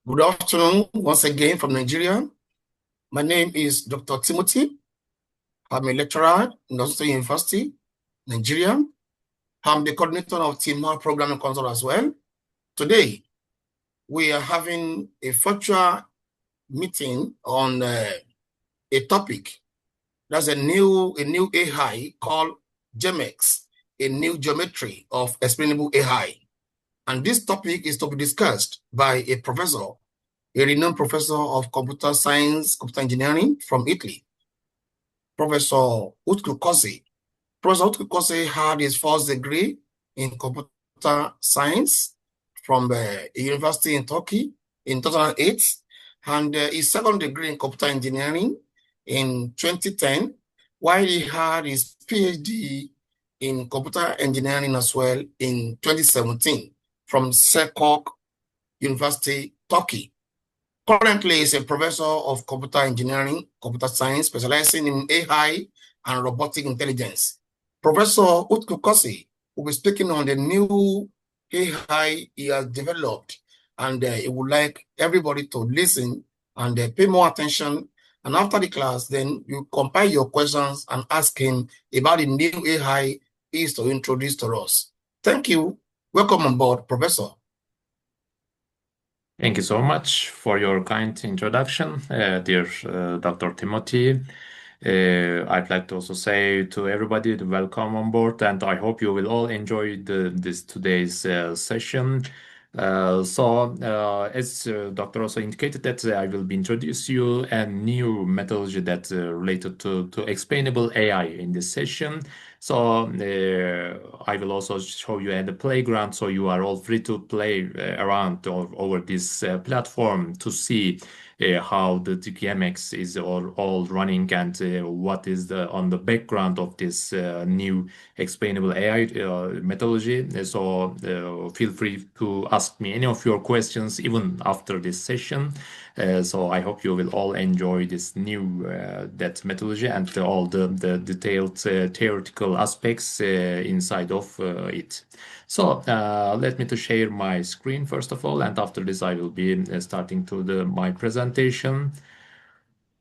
Good afternoon, once again from Nigeria. My name is Dr. Timothy. I'm a lecturer in Austin University, Nigeria. I'm the coordinator of Team Programming Console as well. Today, we are having a virtual meeting on a topic. That's a new AI called GEMEX, a new geometry of explainable AI. And this topic is to be discussed by a professor, a renowned professor of computer science, computer engineering from Italy, Professor Utku Kose. Professor Utku Kose had his first degree in computer science from a university in Turkey in 2008, and his second degree in computer engineering in 2010, while he had his PhD in computer engineering as well in 2017 from Selçuk University, Turkey. Currently, is a professor of computer engineering, computer science, specializing in AI and robotic intelligence. Professor Utku Kose will be speaking on the new AI he has developed, and he would like everybody to listen and pay more attention. And after the class, then you compile your questions and ask him about the new AI he is to introduce to us. Thank you. Welcome on board, Professor. Thank you so much for your kind introduction, dear Dr. Timothy. I'd like to also say to everybody to welcome on board, and I hope you will all enjoy this today's session. As Doctor also indicated, that I will be introduce you a new methodology that related to explainable AI in this session. I will also show you at the playground, so you are all free to play around over this platform to see how the GEMEX is all running and what is on the background of this new explainable AI methodology. Feel free to ask me any of your questions even after this session. I hope you will all enjoy this new that methodology and all the detailed theoretical aspects inside of it. Let me to share my screen first of all, and after this I will be starting to my presentation.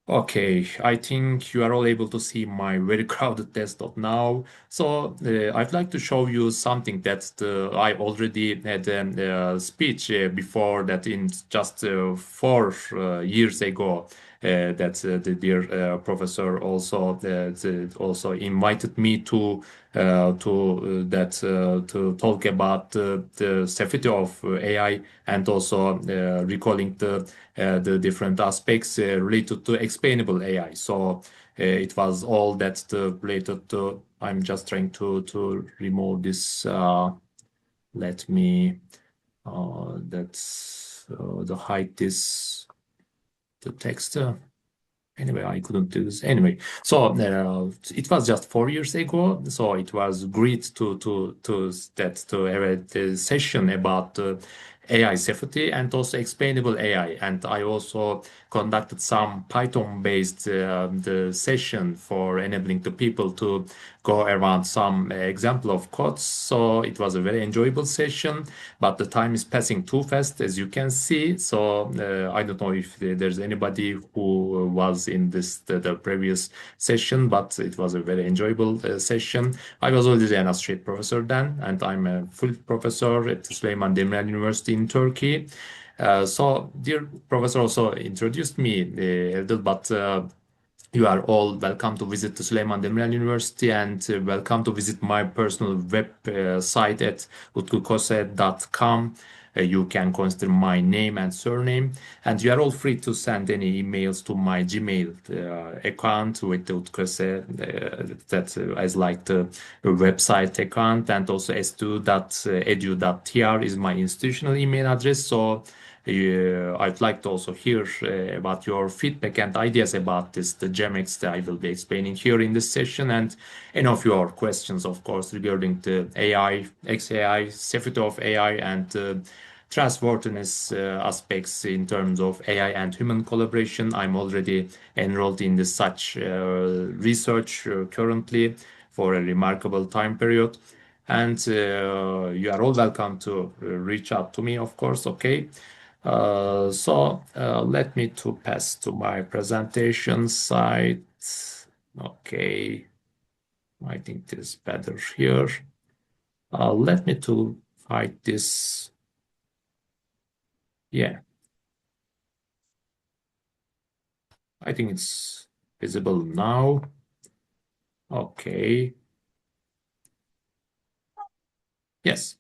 Okay, I think you are all able to see my very crowded desktop now. I'd like to show you something that I already had a speech before that in just 4 years ago. That the dear professor also invited me to talk about the safety of AI and also recalling the different aspects related to explainable AI. It was all that related to. I'm just trying to remove this. Let me. That's the height is the text. Anyway, I couldn't do this. Anyway, it was just 4 years ago. So it was great to have a session about AI safety and also explainable AI. And I also conducted some Python-based the session for enabling the people to go around some example of codes. So it was a very enjoyable session, but the time is passing too fast, as you can see. I don't know if there's anybody who was in the previous session, but it was a very enjoyable session. I was already an associate professor then, and I'm a full professor at Süleyman Demirel University in Turkey. Dear professor also introduced me a little, but you are all welcome to visit the Süleyman Demirel University and welcome to visit my personal web site at utkukose.com. You can consider my name and surname, and you are all free to send any emails to my Gmail account with the Utkose, that is like the website account, and also s2.edu.tr is my institutional email address. I'd like to also hear about your feedback and ideas about the GEMEX that I will be explaining here in this session, and any of your questions, of course, regarding the AI, XAI, safety of AI, and trustworthiness aspects in terms of AI and human collaboration. I'm already enrolled in such research currently for a remarkable time period. And you are all welcome to reach out to me, of course, okay? Let me to pass to my presentation site. Okay, I think this is better here. Let me to hide this. Yeah, I think it's visible now. Okay. Yes.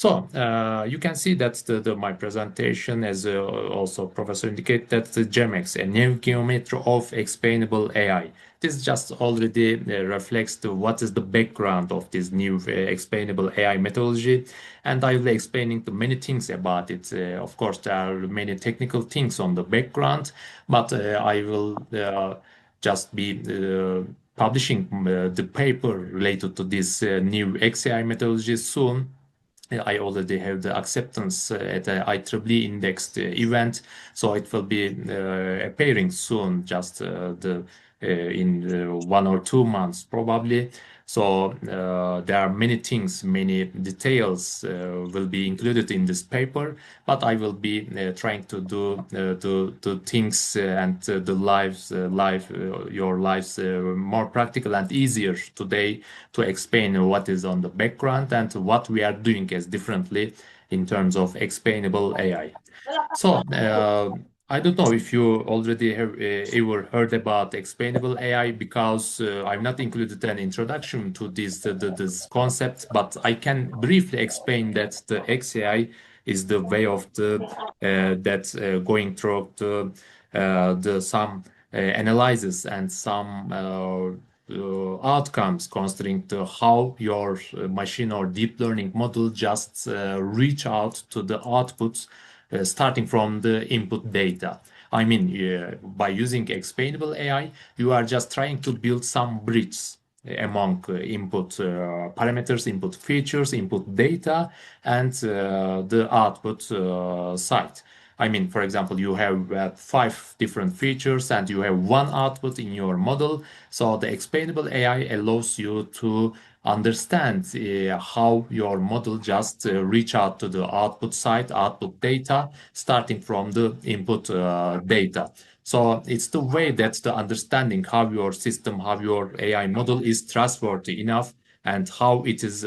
You can see that my presentation, as also Professor indicated, that the GEMEX, a new geometry of explainable AI. This just already reflects to what is the background of this new explainable AI methodology, and I will be explaining the many things about it. Of course, there are many technical things on the background, but I will just be publishing the paper related to this new XAI methodology soon. I already have the acceptance at the IEEE indexed event, so it will be appearing soon, just in 1 or 2 months probably. There are many things, many details will be included in this paper, but I will be trying to do the things and the your lives more practical and easier today to explain what is on the background and what we are doing as differently in terms of explainable AI. I don't know if you already have ever heard about explainable AI, because I've not included an introduction to this concept, but I can briefly explain that the XAI is the way of going through the some analysis and some outcomes considering to how your machine or deep learning model just reach out to the outputs starting from the input data. I mean, by using explainable AI, you are just trying to build some bridges among input parameters, input features, input data, and the output side. I mean, for example, you have 5 different features and you have one output in your model. So the explainable AI allows you to understand how your model just reach out to the output side, output data, starting from the input data. So it's the way that's the understanding how your system, how your AI model is trustworthy enough, and how it is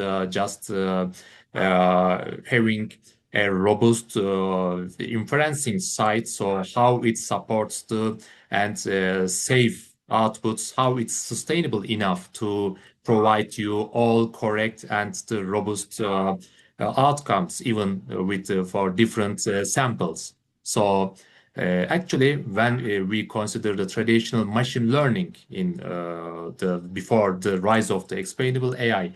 having a robust inferencing side. So how it supports the and safe outputs, how it's sustainable enough to provide you all correct and the robust outcomes, even with for different samples. So actually, when we consider the traditional machine learning in the before the rise of the explainable AI,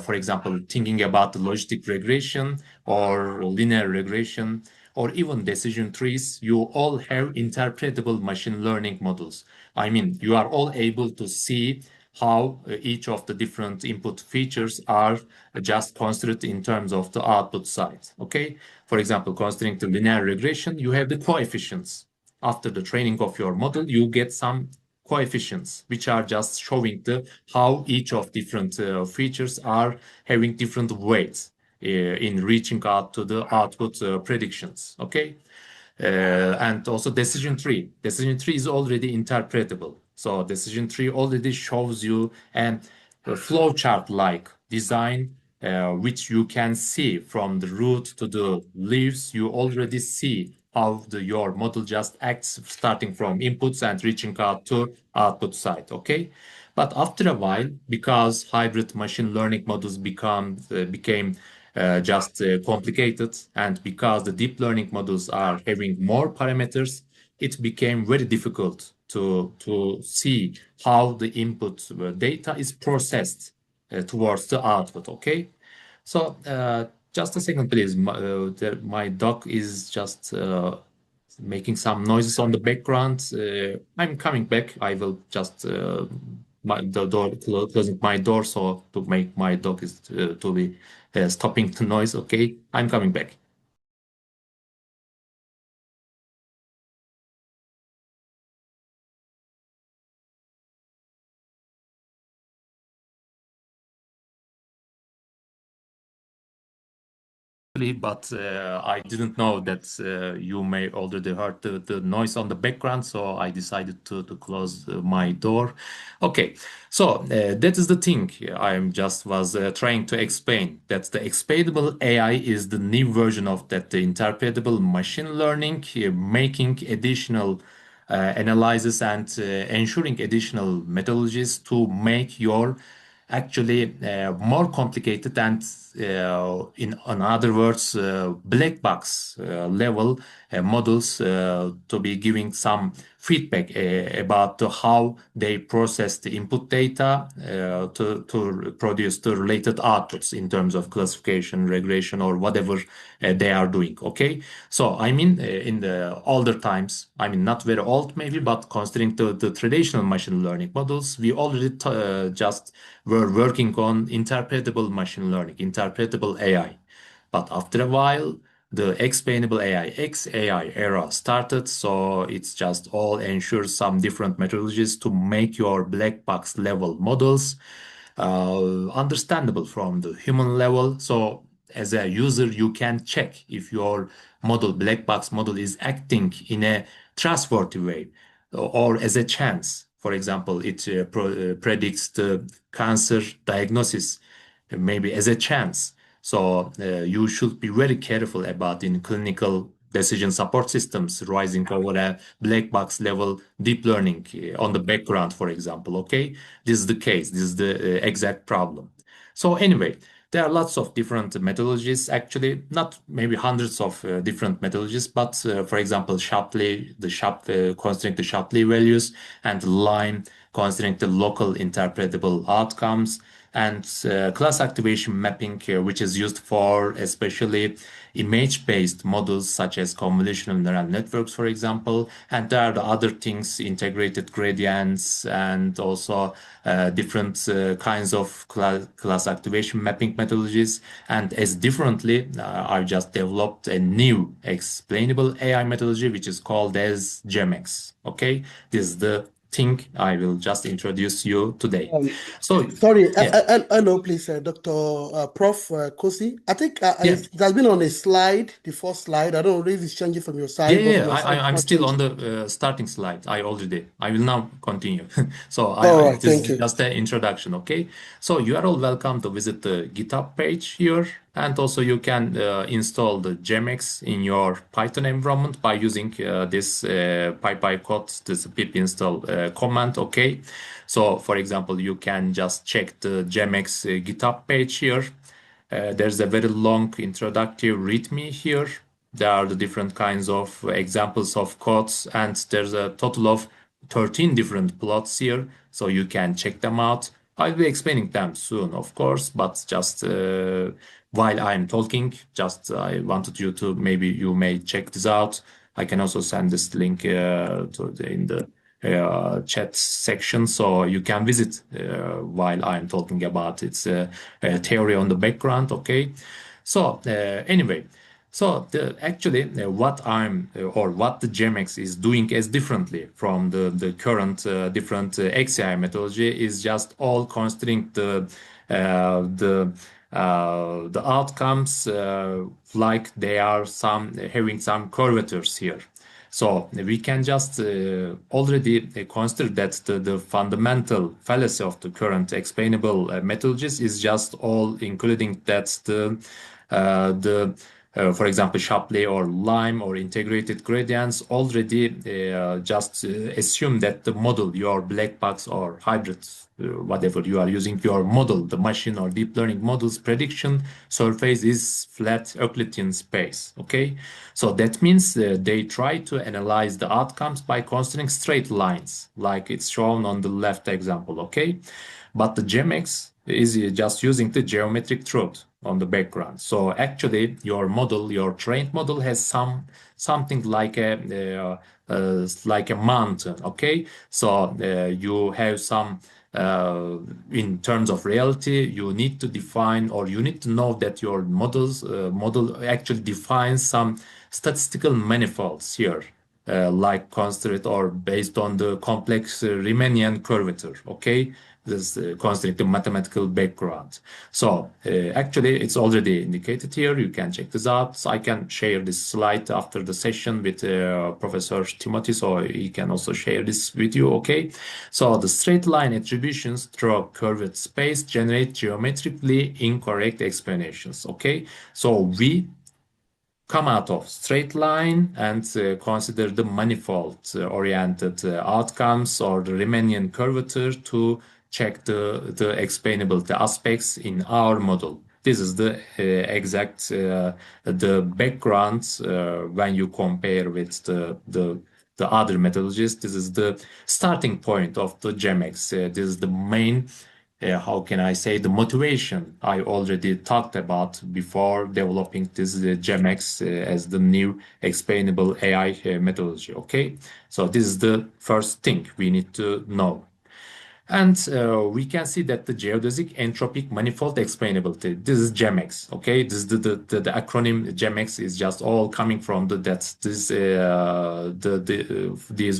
for example, thinking about the logistic regression or linear regression or even decision trees, you all have interpretable machine learning models. I mean, you are all able to see how each of the different input features are just considered in terms of the output side. Okay. For example, considering the linear regression, you have the coefficients. After the training of your model, you get some coefficients, which are just showing the how each of different features are having different weights in reaching out to the output predictions. Okay. And also decision tree. Decision tree is already interpretable. So decision tree already shows you a flow chart like design, which you can see from the root to the leaves. You already see how your model just acts starting from inputs and reaching out to output side. Okay. But after a while, because hybrid machine learning models became just complicated, and because the deep learning models are having more parameters, it became very difficult to see how the input data is processed towards the output. Okay, so just a second, please. My dog is just making some noises on the background. I'm coming back. I will just the door closing my door so to make my dog is to be stopping the noise. Okay, I'm coming back. actually, but I didn't know that you may already heard the noise on the background, so I decided to close my door. Okay, so that is the thing I am just was trying to explain that the explainable AI is the new version of that the interpretable machine learning, making additional analysis and ensuring additional methodologies to make your actually more complicated and in other words black box level models to be giving some feedback about how they process the input data to produce the related outputs in terms of classification, regression, or whatever they are doing. Okay, so I mean in the older times, I mean not very old maybe, but considering the traditional machine learning models, we already just were working on interpretable machine learning, interpretable AI. But after a while, the explainable AI, XAI era started. So it's just all ensures some different methodologies to make your black box level models understandable from the human level. So as a user, you can check if your model, black box model, is acting in a trustworthy way or as a chance. For example, it predicts the cancer diagnosis maybe as a chance. So you should be very careful about in clinical decision support systems rising over a black box level deep learning on the background, for example. Okay, this is the case. This is the exact problem. So anyway, there are lots of different methodologies, actually, not maybe hundreds of different methodologies, but for example, Shapley, considering the Shapley values, and Lime, considering the local interpretable outcomes, and class activation mapping, which is used for especially image-based models such as convolutional neural networks, for example. And there are the other things, integrated gradients, and also different kinds of class activation mapping methodologies. And as differently, I just developed a new explainable AI methodology, which is called as GEMEX. Okay, this is the thing I will just introduce you today. Um, So, Sorry, yeah, hello, please, Dr. Prof. Kose. I think yeah. it has been on a slide, the first slide. I don't know if it's changing from your Yeah, side, yeah, but from yeah. my side, it's I'm not still on changing. the starting slide. I will now continue. So All right, this thank is you. just an introduction, okay? So you are all welcome to visit the GitHub page here, and also you can install the GEMEX in your Python environment by using this PyPy this pip install command, okay? So for example, you can just check the GEMEX GitHub page here. There's a very long introductory README here. There are the different kinds of examples of codes, and there's a total of 13 different plots here, so you can check them out. I'll be explaining them soon, of course, but just while I'm talking, just I wanted you to maybe you may check this out. I can also send this link in the chat section, so you can visit while I'm talking about its theory on the background. Okay, so anyway. So actually, what I'm or what the GEMEX is doing as differently from the current different XAI methodology is just all considering the outcomes like they are some having some curvatures here. So we can just already consider that the fundamental fallacy of the current explainable methodologies is just all including that the for example, Shapley or Lime or integrated gradients already just assume that the model, your black box or hybrid, whatever you are using, your model, the machine or deep learning model's prediction surface is flat Euclidean space. Okay, so that means they try to analyze the outcomes by considering straight lines, like it's shown on the left example. Okay, but the GEMEX is just using the geometric truth on the background. So actually, your model, your trained model, has something like a mountain. Okay, so you have some. In terms of reality, you need to define or you need to know that your model actually defines some statistical manifolds here like constraint or based on the complex Riemannian curvature. Okay, this constraint the mathematical background. So actually, it's already indicated here. You can check this out. So I can share this slide after the session with Professor Timothy, so he can also share this with you. Okay, so the straight line attributions through curved space generate geometrically incorrect explanations. Okay, so we come out of straight line and consider the manifold oriented outcomes or the Riemannian curvature to check the explainability aspects in our model. This is the exact the background when you compare with the other methodologies. This is the starting point of the GEMEX. This is the main how can I say, the motivation I already talked about before developing this GEMEX as the new explainable AI methodology. Okay, so this is the first thing we need to know. And we can see that the geodesic entropic manifold explainability, this is GEMEX, okay? This is the acronym GEMEX is just all coming from these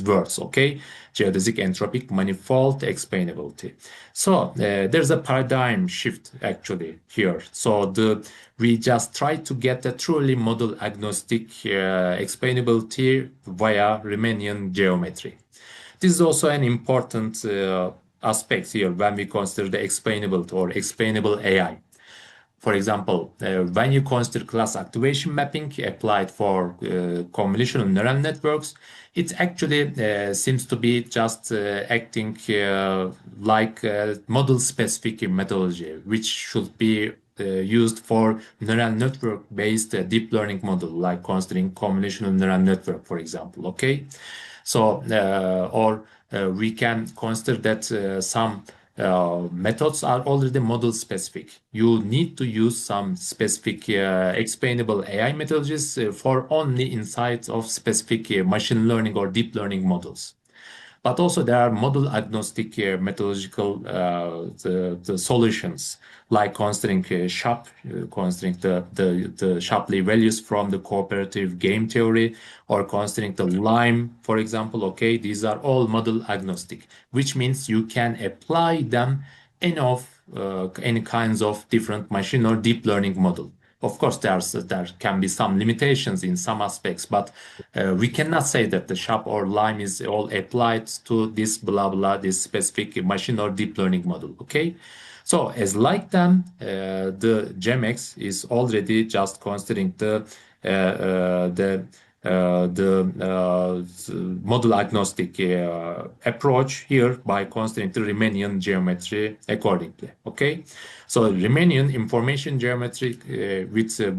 words, okay? Geodesic entropic manifold explainability. So there's a paradigm shift actually here. So we just try to get a truly model agnostic explainability via Riemannian geometry. This is also an important aspect here when we consider the explainability or explainable AI. For example, when you consider class activation mapping applied for convolutional neural networks, it actually seems to be just acting like a model-specific methodology, which should be used for neural network-based deep learning model, like considering convolutional neural network, for example. Okay, so we can consider that some methods are already model specific. You need to use some specific explainable AI methodologies for only insights of specific machine learning or deep learning models. But also there are model agnostic methodological the solutions like considering SHAP, considering the Shapley values from the cooperative game theory, or considering the LIME, for example. Okay, these are all model agnostic, which means you can apply them any kinds of different machine or deep learning model. Of course, there can be some limitations in some aspects, but we cannot say that the SHAP or LIME is all applied to this blah blah, this specific machine or deep learning model. Okay, so as like them, the GEMEX is already just considering the model agnostic approach here by considering the Riemannian geometry accordingly. Okay, so Riemannian information geometry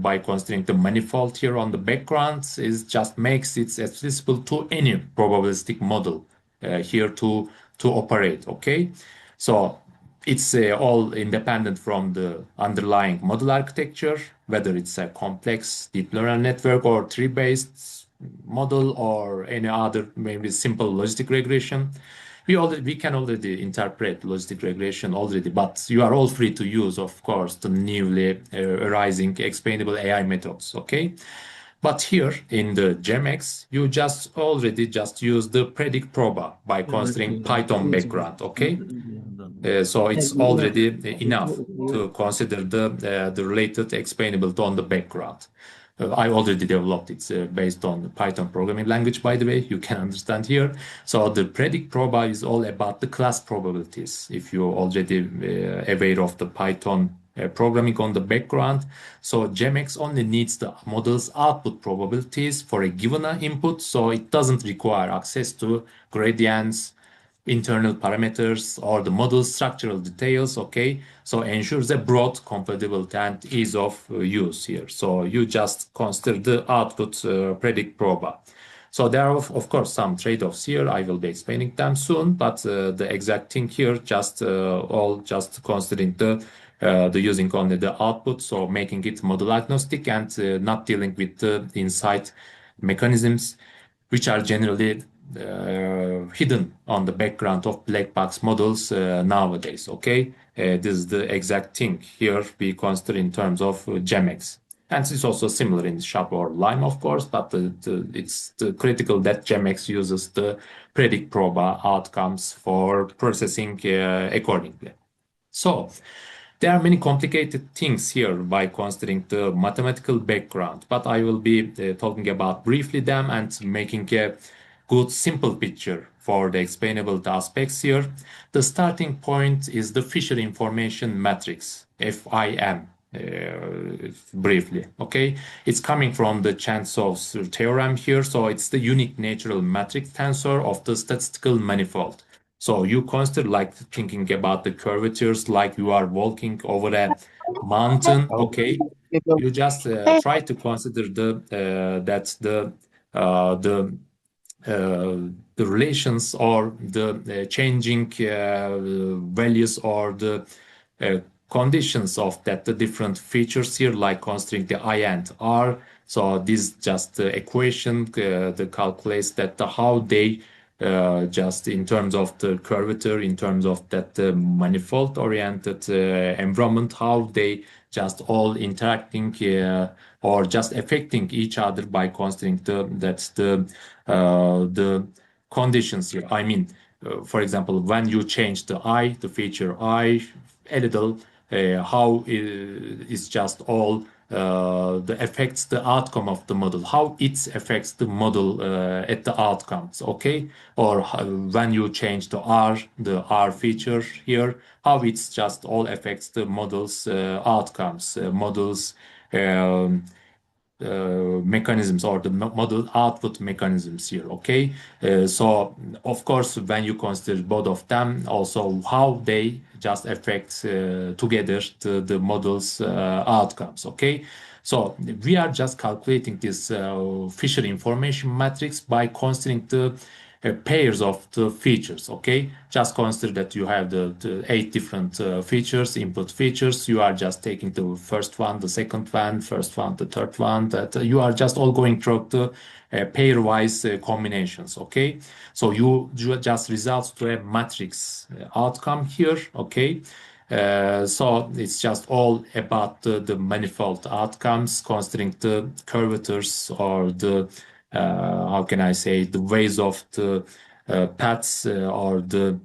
by considering the manifold here on the background is just makes it accessible to any probabilistic model here to operate. Okay, so it's all independent from the underlying model architecture, whether it's a complex deep neural network or tree-based model or any other maybe simple logistic regression. We can already interpret logistic regression already, but you are all free to use, of course, the newly arising explainable AI methods. Okay. But here in the GEMEX, you already use the predict proba by considering Python background. Okay. So it's already enough to consider the related explainability on the background. I already developed it based on the Python programming language, by the way, you can understand here. So the predict proba is all about the class probabilities. If you're already aware of the Python programming on the background. So GEMEX only needs the model's output probabilities for a given input. So it doesn't require access to gradients, internal parameters, or the model structural details. Okay, so ensures a broad compatibility and ease of use here. So you just consider the output predict proba. So there are of course some trade-offs here. I will be explaining them soon, but the exact thing here just considering the using only the output, so making it model agnostic and not dealing with the insight mechanisms, which are generally hidden on the background of black box models nowadays. Okay, this is the exact thing here we consider in terms of GEMEX. And it's also similar in SHAP or Lime, of course, but it's critical that GEMEX uses the predict proba outcomes for processing accordingly. So there are many complicated things here by considering the mathematical background, but I will be talking about briefly them and making a good simple picture for the explainable aspects here. The starting point is the Fisher information matrix, FIM. Briefly, okay, it's coming from the Transcends theorem here, so it's the unique natural matrix tensor of the statistical manifold. So you consider like thinking about the curvatures, like you are walking over a mountain, okay? You just try to consider the relations or the changing values or the uh, conditions of that the different features here, like considering the I and R. So this just the equation the calculates that how they just in terms of the curvature, in terms of that manifold oriented environment, how they just all interacting or just affecting each other by considering the conditions here. I mean, for example, when you change the feature I a little, how is just all the affects the outcome of the model, how it affects the model at the outcomes, okay? Or when you change the R feature here, how it's just all affects the model's outcomes, models mechanisms or the model output mechanisms here, okay? So of course when you consider both of them, also how they just affect together the model's outcomes, okay? So we are just calculating this Fisher information matrix by considering the pairs of the features, okay? Just consider that you have the 8 different features, input features. You are just taking the first one, the second one, first one, the third one, that you are just all going through the pairwise combinations, okay? So you just results to a matrix outcome here, okay? So it's just all about the manifold outcomes, considering the curvatures or the how can I say, the ways of the paths or the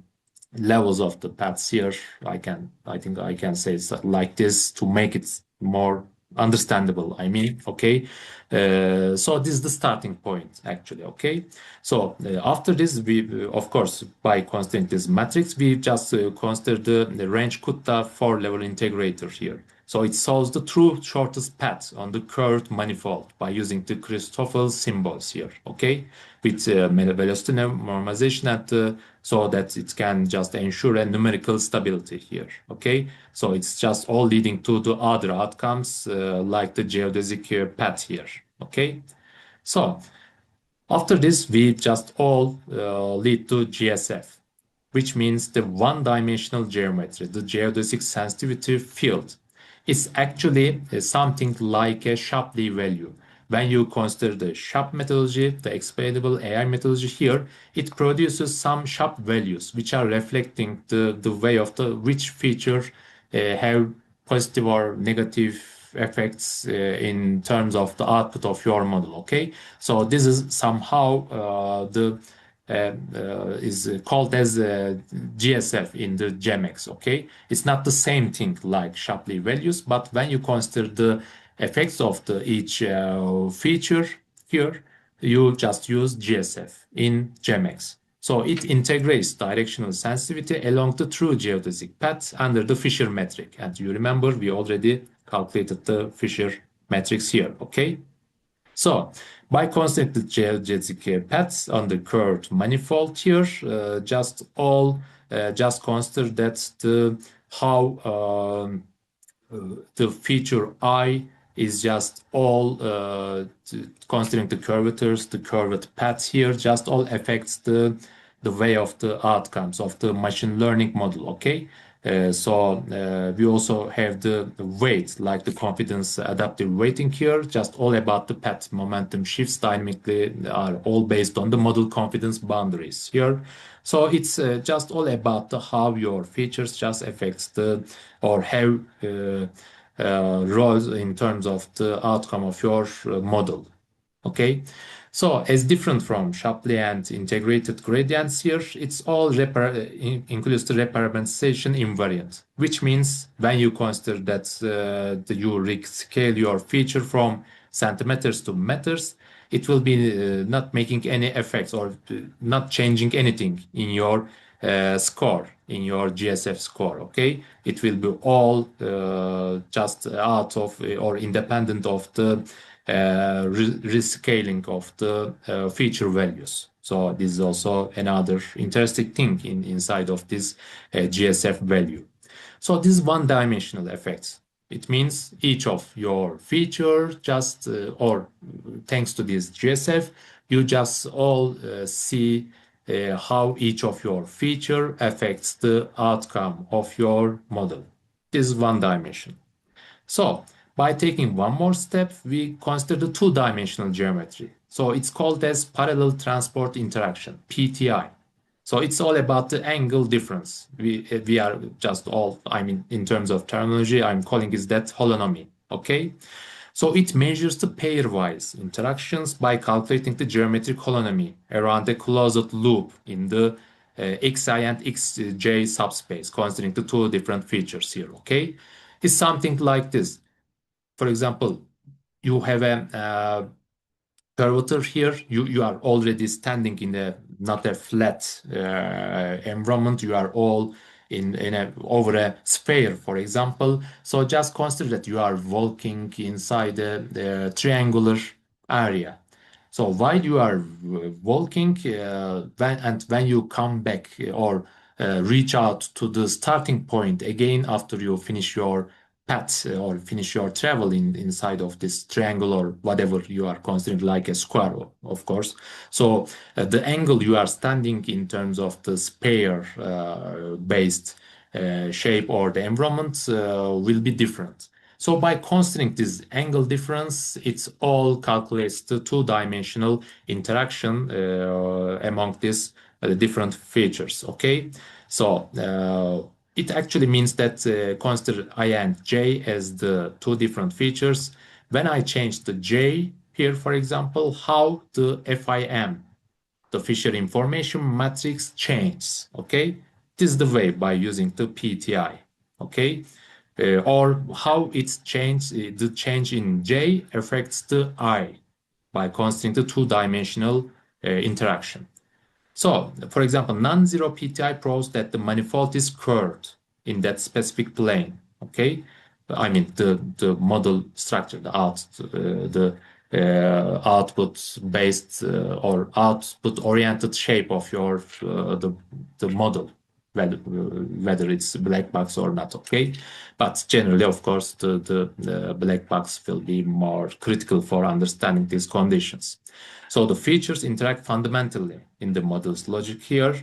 levels of the paths here. I think I can say it like this to make it more understandable. I mean, okay. So this is the starting point, actually. Okay. So after this, we of course by considering this matrix, we just consider the range Kutta 4-level integrator here. So it solves the true shortest path on the curved manifold by using the Christoffel symbols here, okay? With velocity normalization so that it can just ensure a numerical stability here, okay? So it's just all leading to the other outcomes like the geodesic path here, okay? So after this, we just all lead to GSF, which means the one-dimensional geometry, the geodesic sensitivity field. It's actually something like a Shapley value. When you consider the SHAP methodology, the explainable AI methodology here, it produces some SHAP values which are reflecting the way of the which feature have positive or negative effects in terms of the output of your model, okay? So this is somehow the is called as GSF in the GEMEX, okay? It's not the same thing like Shapley values, but when you consider the effects of each feature here, you just use GSF in GEMEX. So it integrates directional sensitivity along the true geodesic path under the Fisher metric. And you remember we already calculated the Fisher metrics here, okay? So by considering the geodesic paths on the curved manifold here, just consider that how the feature I is just all considering the curvatures, the curved paths here, just all affects the way of the outcomes of the machine learning model, okay? So we also have the weight, like the confidence adaptive weighting here, just all about the path momentum shifts dynamically are all based on the model confidence boundaries here. So it's just all about how your features just affects or have roles in terms of the outcome of your model. Okay, so as different from Shapley and integrated gradients here, it's all includes the reparameterization invariant, which means when you consider that you rescale your feature from centimeters to meters, it will be not making any effects or not changing anything in your score, in your GSF score. Okay, it will be all just out of or independent of the rescaling of the feature values. So this is also another interesting thing inside of this GSF value. So this one-dimensional effects. It means each of your feature just or thanks to this GSF, you just all see how each of your feature affects the outcome of your model. This is one dimension. So by taking one more step, we consider the two-dimensional geometry. So it's called as parallel transport interaction, PTI. So it's all about the angle difference. We are just all, I mean, in terms of terminology, I'm calling it that holonomy. Okay. So it measures the pairwise interactions by calculating the geometric holonomy around a closed loop in the xi and xj subspace, considering the two different features here. Okay. It's something like this. For example, you have a curvature here. You are already standing in a not a flat environment. You are all in a over a sphere, for example. So just consider that you are walking inside a triangular area. So while you are walking, when you come back or reach out to the starting point again after you finish your path or finish your travel inside of this triangle or whatever you are considering like a square, of course. So the angle you are standing in terms of the sphere based shape or the environment will be different. So by considering this angle difference, it's all calculates the two-dimensional interaction among these different features. Okay, so it actually means that consider I and j as the two different features. When I change the j here, for example, how the FIM, the Fisher information matrix, changes. Okay, this is the way by using the PTI. Okay, or how it's changed, the change in J affects the I by considering the two-dimensional interaction. So, for example, non-zero PTI proves that the manifold is curved in that specific plane. Okay, I mean the model structure, the output based or output oriented shape of your the model, whether it's black box or not. Okay, but generally, of course, the black box will be more critical for understanding these conditions. So the features interact fundamentally in the model's logic here.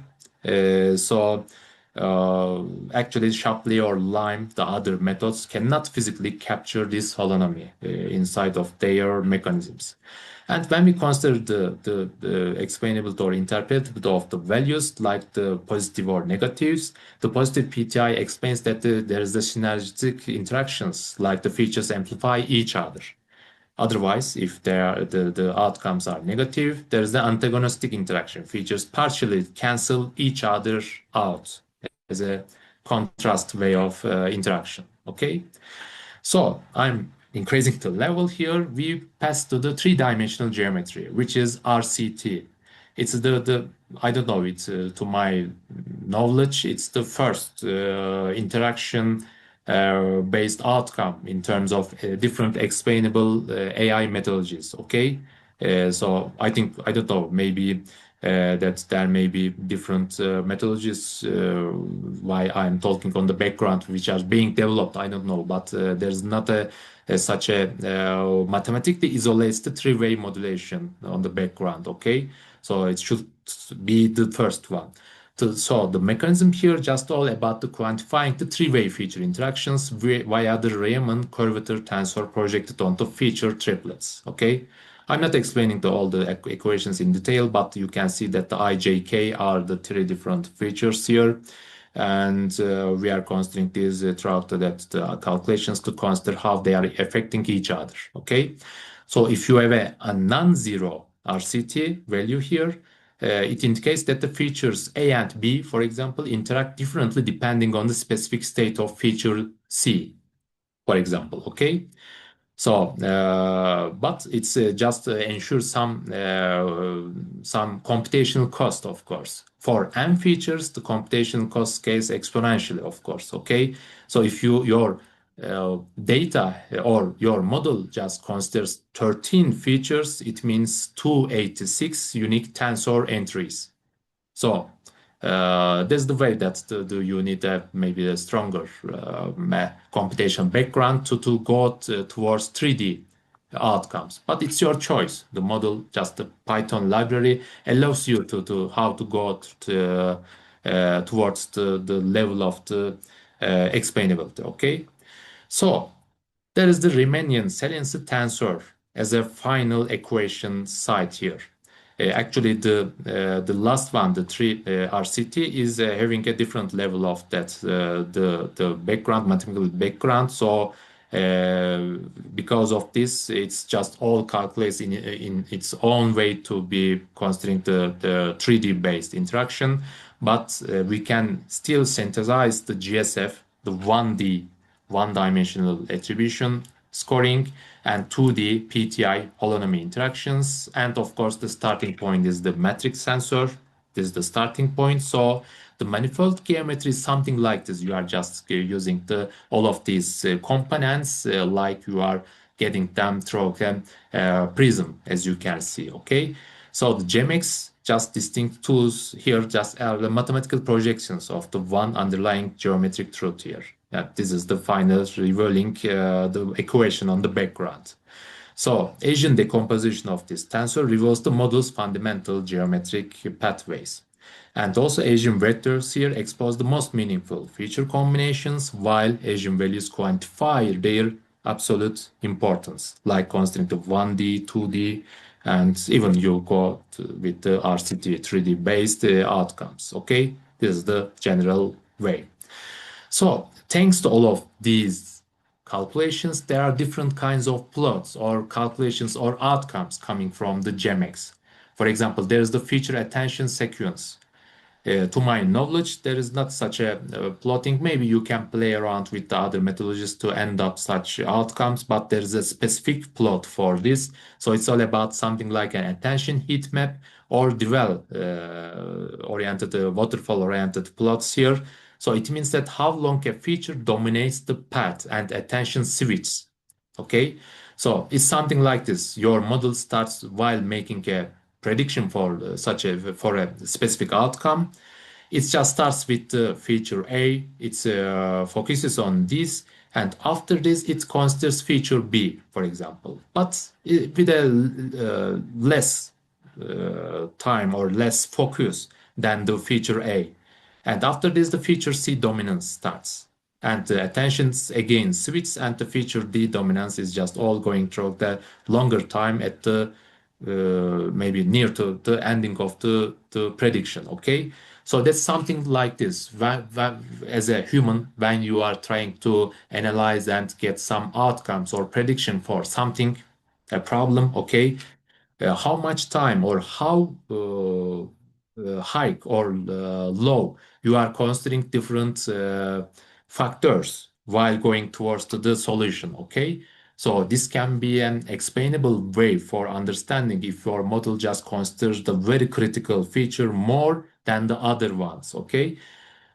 Actually, Shapley or Lime, the other methods, cannot physically capture this holonomy inside of their mechanisms. And when we consider the explainable or interpretable of the values, like the positive or negatives, the positive PTI explains that there is the synergistic interactions, like the features amplify each other. Otherwise, if the outcomes are negative, there is the antagonistic interaction. Features partially cancel each other out as a contrast way of interaction. Okay, so I'm increasing the level here. We pass to the three-dimensional geometry, which is RCT. It's the I don't know. It's to my knowledge, it's the first interaction based outcome in terms of different explainable AI methodologies. Okay, so I think I don't know, maybe that there may be different methodologies why I'm talking on the background which are being developed. I don't know, but there's not such a mathematically isolates the three-way modulation on the background. Okay, so it should be the first one. So the mechanism here just all about the quantifying the three-way feature interactions via the Riemann curvature tensor projected onto feature triplets. Okay, I'm not explaining all the equations in detail, but you can see that the I, J, K are the three different features here. And we are considering these throughout the calculations to consider how they are affecting each other. Okay, so if you have a non-zero RCT value here, it indicates that the features A and B, for example, interact differently depending on the specific state of feature C, for example. Okay. So, but it's just ensures some computational cost, of course. For n features, the computational cost scales exponentially, of course. Okay, so if your data or your model just considers 13 features, it means 286 unique tensor entries. So that's the way that you need maybe a stronger computation background to go towards 3D outcomes. But it's your choice. The model, just the Python library, allows you to how to go towards the level of the explainability. Okay, so there is the Riemannian saliency tensor as a final equation site here. Actually, the last one, the 3 RCT, is having a different level of that the background, mathematical background. So because of this, it's just all calculates in its own way to be considering the 3D based interaction. But we can still synthesize the GSF, the 1D one-dimensional attribution scoring, and 2D PTI holonomy interactions. And of course, the starting point is the metric sensor. This is the starting point. So the manifold geometry is something like this. You are just using all of these components like you are getting them through a prism, as you can see. Okay, so the GEMEX just distinct tools here just are the mathematical projections of the one underlying geometric truth here. This is the final revealing the equation on the background. So Asian decomposition of this tensor reveals the model's fundamental geometric pathways. And also Asian vectors here expose the most meaningful feature combinations, while Asian values quantify their absolute importance, like considering the 1D, 2D, and even you go with the RCT 3D based outcomes. Okay, this is the general way. So thanks to all of these calculations, there are different kinds of plots or calculations or outcomes coming from the GEMEX. For example, there is the feature attention sequence. To my knowledge, there is not such a plotting. Maybe you can play around with the other methodologies to end up such outcomes, but there is a specific plot for this. So it's all about something like an attention heat map or dwell oriented, waterfall oriented plots here. So it means that how long a feature dominates the path and attention switches. Okay, so it's something like this. Your model starts while making a prediction for for a specific outcome. It just starts with the feature A. It focuses on this, and after this, it considers feature B, for example, but with a less time or less focus than the feature A. And after this, the feature C dominance starts. And the attentions again switch, and the feature D dominance is just all going through the longer time at the maybe near to the ending of the prediction. Okay, so that's something like this. As a human, when you are trying to analyze and get some outcomes or prediction for something, a problem, okay, how much time or how high or low you are considering different factors while going towards the solution. Okay, so this can be an explainable way for understanding if your model just considers the very critical feature more than the other ones. Okay,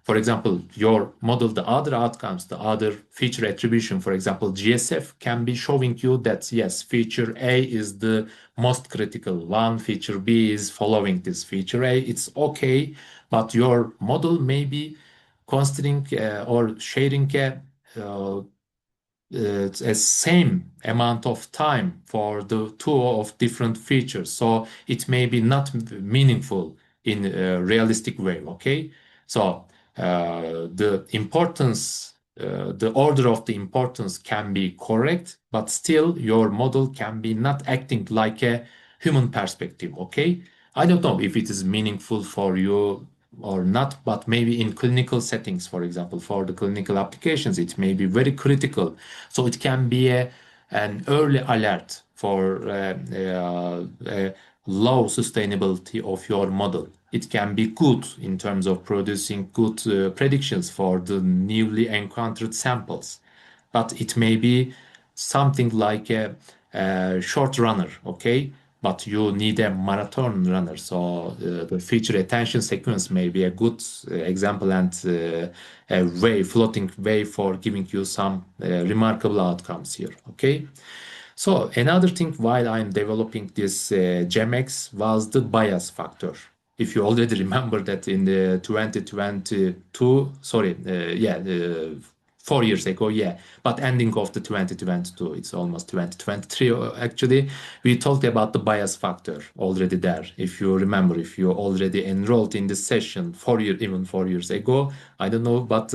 for example, your model, the other outcomes, the other feature attribution, for example, GSF can be showing you that yes, feature A is the most critical one, feature B is following this feature A. It's okay, but your model may be considering or sharing a same amount of time for the two of different features. So it may be not meaningful in a realistic way. Okay, so the importance, the order of the importance can be correct, but still your model can be not acting like a human perspective. Okay, I don't know if it is meaningful for you or not, but maybe in clinical settings, for example, for the clinical applications, it may be very critical. So it can be an early alert for low sustainability of your model. It can be good in terms of producing good predictions for the newly encountered samples, but it may be something like a short runner, okay? But you need a marathon runner. So the feature attention sequence may be a good example and a way, floating way for giving you some remarkable outcomes here, okay? So another thing while I'm developing this GEMEX was the bias factor. If you already remember that in the 2022, sorry, 4 years ago, yeah, but ending of the 2022, it's almost 2023 actually, we talked about the bias factor already there. If you remember, if you already enrolled in this session 4 years, even 4 years ago, I don't know, but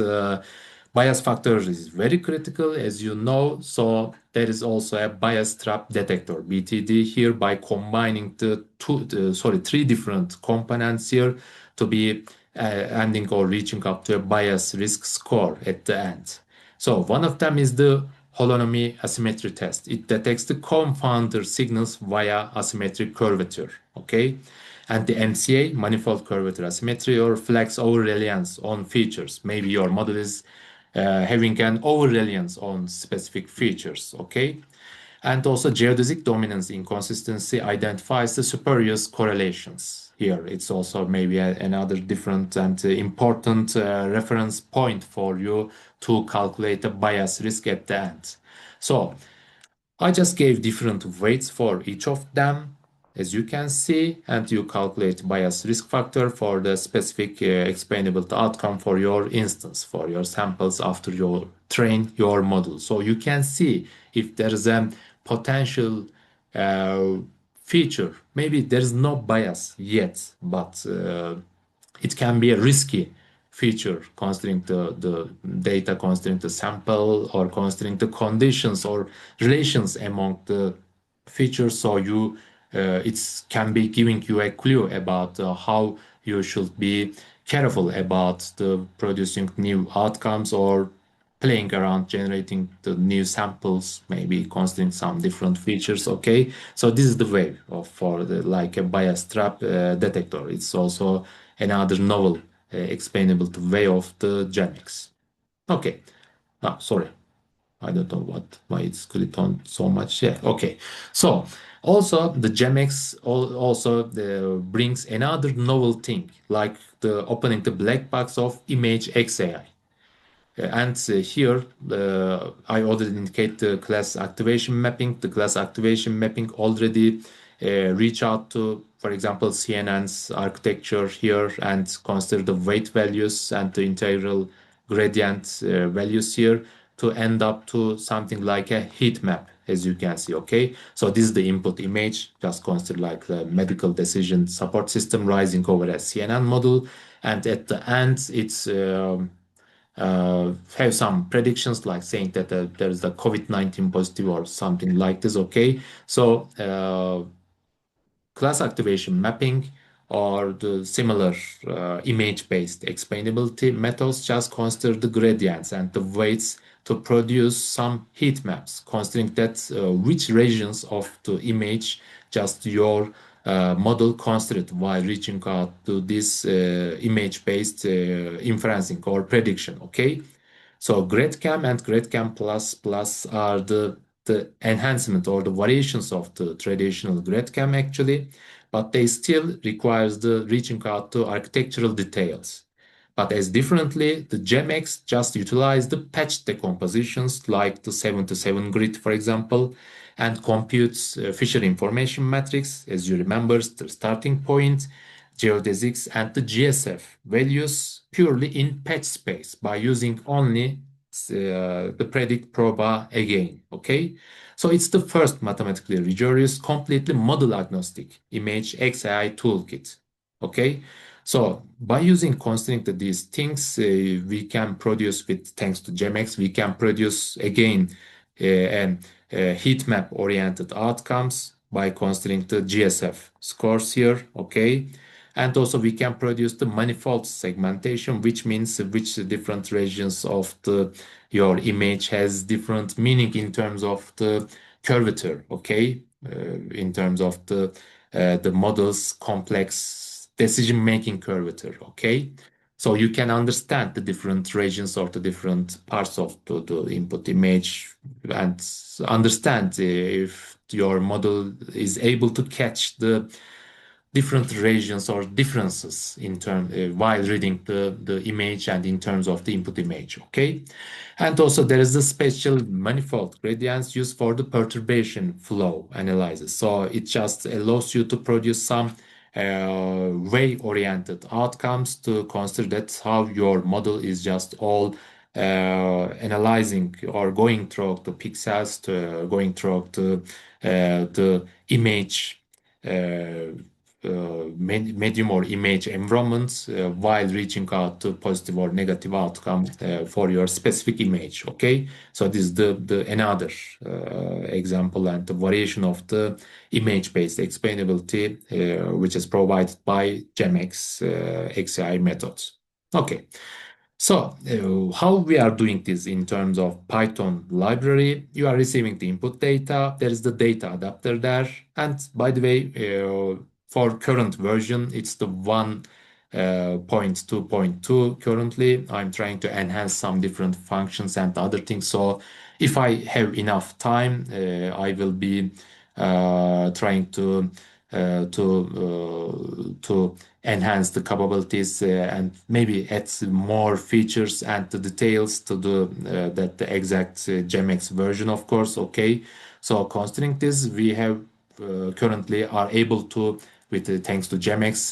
bias factor is very critical, as you know. So there is also a bias trap detector, BTD, here by combining three different components here to be ending or reaching up to a bias risk score at the end. So one of them is the holonomy asymmetry test. It detects the confounder signals via asymmetric curvature. Okay. And the MCA, manifold curvature asymmetry, or flex over reliance on features. Maybe your model is having an over reliance on specific features. Okay. And also geodesic dominance inconsistency identifies the spurious correlations. Here, it's also maybe another different and important reference point for you to calculate the bias risk at the end. So I just gave different weights for each of them, as you can see, and you calculate bias risk factor for the specific explainable outcome for your instance, for your samples after you train your model. So you can see if there is a potential uh, feature. Maybe there is no bias yet, but it can be a risky feature considering the data, considering the sample, or considering the conditions or relations among the features. So it can be giving you a clue about how you should be careful about the producing new outcomes or playing around generating the new samples, maybe considering some different features. Okay, so this is the way of for the like a bias trap detector. It's also another novel explainable way of the GEMEX. Okay, sorry, I don't know why it's clicked on so much. Yeah, okay. So also the GEMEX also brings another novel thing, like the opening the black box of image XAI. And here, I already indicate the class activation mapping. The class activation mapping already reach out to, for example, CNN's architecture here and consider the weight values and the integral gradient values here to end up to something like a heat map, as you can see. Okay, so this is the input image. Just consider like the medical decision support system rising over a CNN model, and at the end, it's have some predictions like saying that there is a COVID-19 positive or something like this. Okay, so class activation mapping or the similar image-based explainability methods just consider the gradients and the weights to produce some heat maps, considering that which regions of the image just your model considered while reaching out to this image-based inferencing or prediction. Okay, so GradCam and GradCam Plus are the enhancement or the variations of the traditional GradCam actually, but they still requires the reaching out to architectural details. But as differently, the GEMEX just utilize the patch decompositions like the 7-7 grid, for example, and computes Fisher information matrix, as you remember, the starting point, geodesics, and the GSF values purely in patch space by using only the predict proba again. Okay, so it's the first mathematically rigorous, completely model agnostic image XAI toolkit. Okay, so by using considering these things, we can produce with thanks to GEMEX, we can produce again and heat map oriented outcomes by considering the GSF scores here. Okay, And also we can produce the manifold segmentation, which means which different regions of your image has different meaning in terms of the curvature, okay? In terms of the model's complex decision-making curvature, okay? So you can understand the different regions or the different parts of the input image and understand if your model is able to catch the different regions or differences in term while reading the image and in terms of the input image, okay? And also there is the special manifold gradients used for the perturbation flow analysis. So it just allows you to produce some way-oriented outcomes to consider that how your model is just all analyzing or going through the pixels, to going through the image medium or image environments while reaching out to positive or negative outcome for your specific image. Okay, so this is the another example and the variation of the image-based explainability which is provided by GEMEX XAI methods. Okay. So, how we are doing this in terms of Python library? You are receiving the input data. There is the data adapter there. And by the way, for current version, it's the 1.2.2 currently. I'm trying to enhance some different functions and other things. So if I have enough time, I will be trying to enhance the capabilities and maybe add more features and the details to the exact GEMEX version, of course. Okay, so considering this, we have currently are able to, with thanks to GEMEX,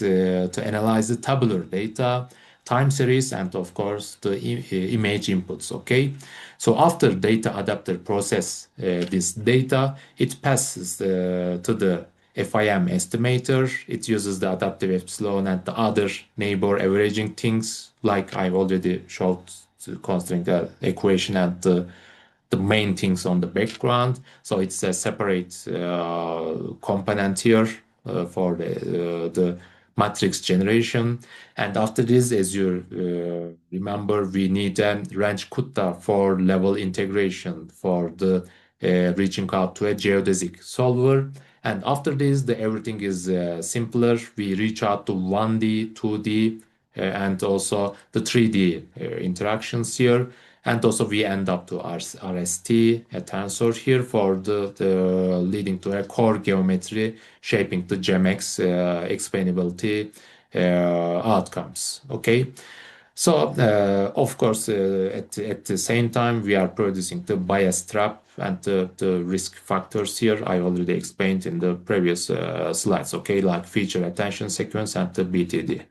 to analyze the tabular data, time series, and of course the image inputs. Okay, so after data adapter process this data, it passes to the FIM estimator. It uses the adaptive epsilon and the other neighbor averaging things, like I've already showed, considering the equation and the main things on the background. So it's a separate component here for the matrix generation. And after this, as you remember, we need a range kutta for level integration for the reaching out to a geodesic solver. And after this, everything is simpler. We reach out to 1D, 2D, and also the 3D interactions here. And also we end up to RST, a tensor here for the leading to a core geometry shaping the GEMEX explainability outcomes. Okay. So, of course, at the same time, we are producing the bias trap and the risk factors here. I already explained in the previous slides, okay, like feature attention sequence and the BTD.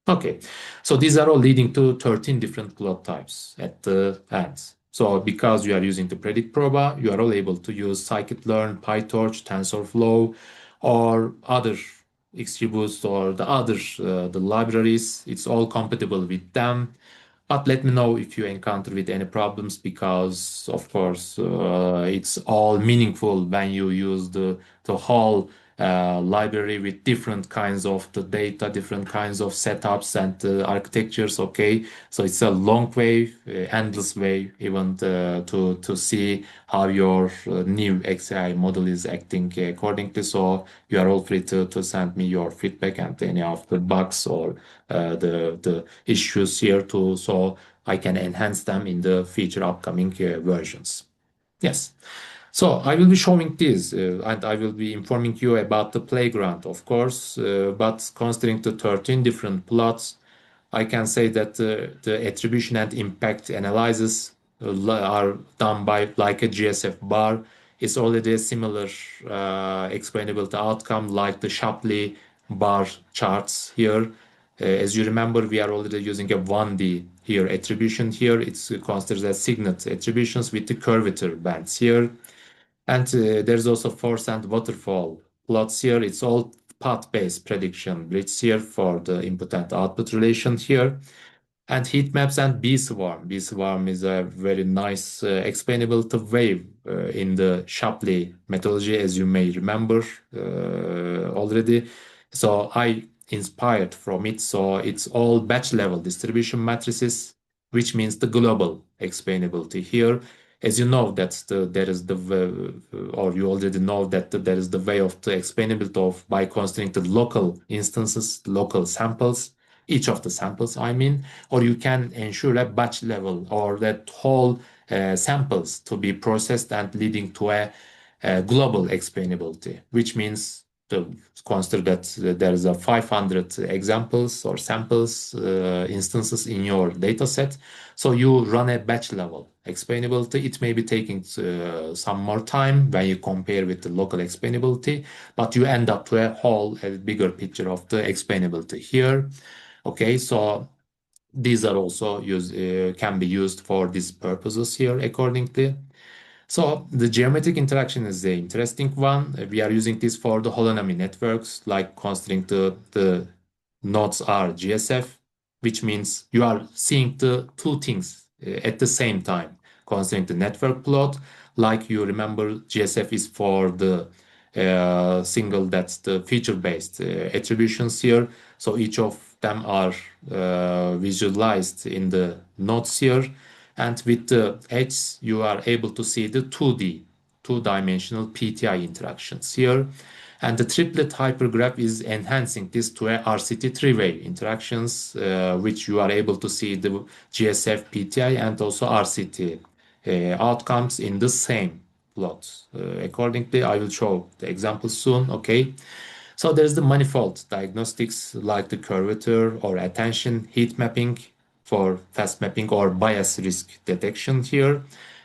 Okay, so these are all leading to 13 different plot types at the ends. So because you are using the predict proba, you are all able to use scikit-learn, PyTorch, TensorFlow, or other XGBoost or the other the libraries. It's all compatible with them. But let me know if you encounter with any problems, because of course it's all meaningful when you use the whole library with different kinds of the data, different kinds of setups and architectures. Okay, so it's a long way, endless way, even to see how your new XAI model is acting accordingly. So you are all free to send me your feedback and any of the bugs or the issues here too, so I can enhance them in the future upcoming versions. Yes. So I will be showing this and I will be informing you about the playground, of course, but considering the 13 different plots, I can say that the attribution and impact analysis are done by like a GSF bar. It's already a similar explainability outcome like the Shapley bar charts here. As you remember, we are already using a 1D here attribution here. It's considered as signet attributions with the curvature bands here. And there's also force and waterfall plots here. It's all path-based prediction grids here for the input and output relation here. And heat maps and B-swarm. B-swarm is a very nice explainability wave in the Shapley methodology, as you may remember already. So I inspired from it. So it's all batch level distribution matrices, which means the global explainability here. As you know, there is or you already know that there is the way of the explainability of by considering the local instances, local samples, each of the samples, I mean, or you can ensure a batch level or that whole samples to be processed and leading to a global explainability, which means to consider that there is a 500 examples or samples instances in your data set. So you run a batch level explainability. It may be taking some more time when you compare with the local explainability, but you end up to a bigger picture of the explainability here. Okay, so these are also can be used for these purposes here accordingly. So the geometric interaction is the interesting one. We are using this for the holonomy networks, like considering the nodes are GSF, which means you are seeing the two things at the same time. Considering the network plot, like you remember, GSF is for the single, that's the feature-based attributions here. So each of them are visualized in the nodes here. And with the edge, you are able to see the 2D, two-dimensional PTI interactions here. And the triplet hypergraph is enhancing this to a RCT three-way interactions, which you are able to see the GSF PTI and also RCT outcomes in the same plot. Accordingly, I will show the examples soon. Okay. So there's the manifold diagnostics like the curvature or attention heat mapping for fast mapping or bias risk detection here.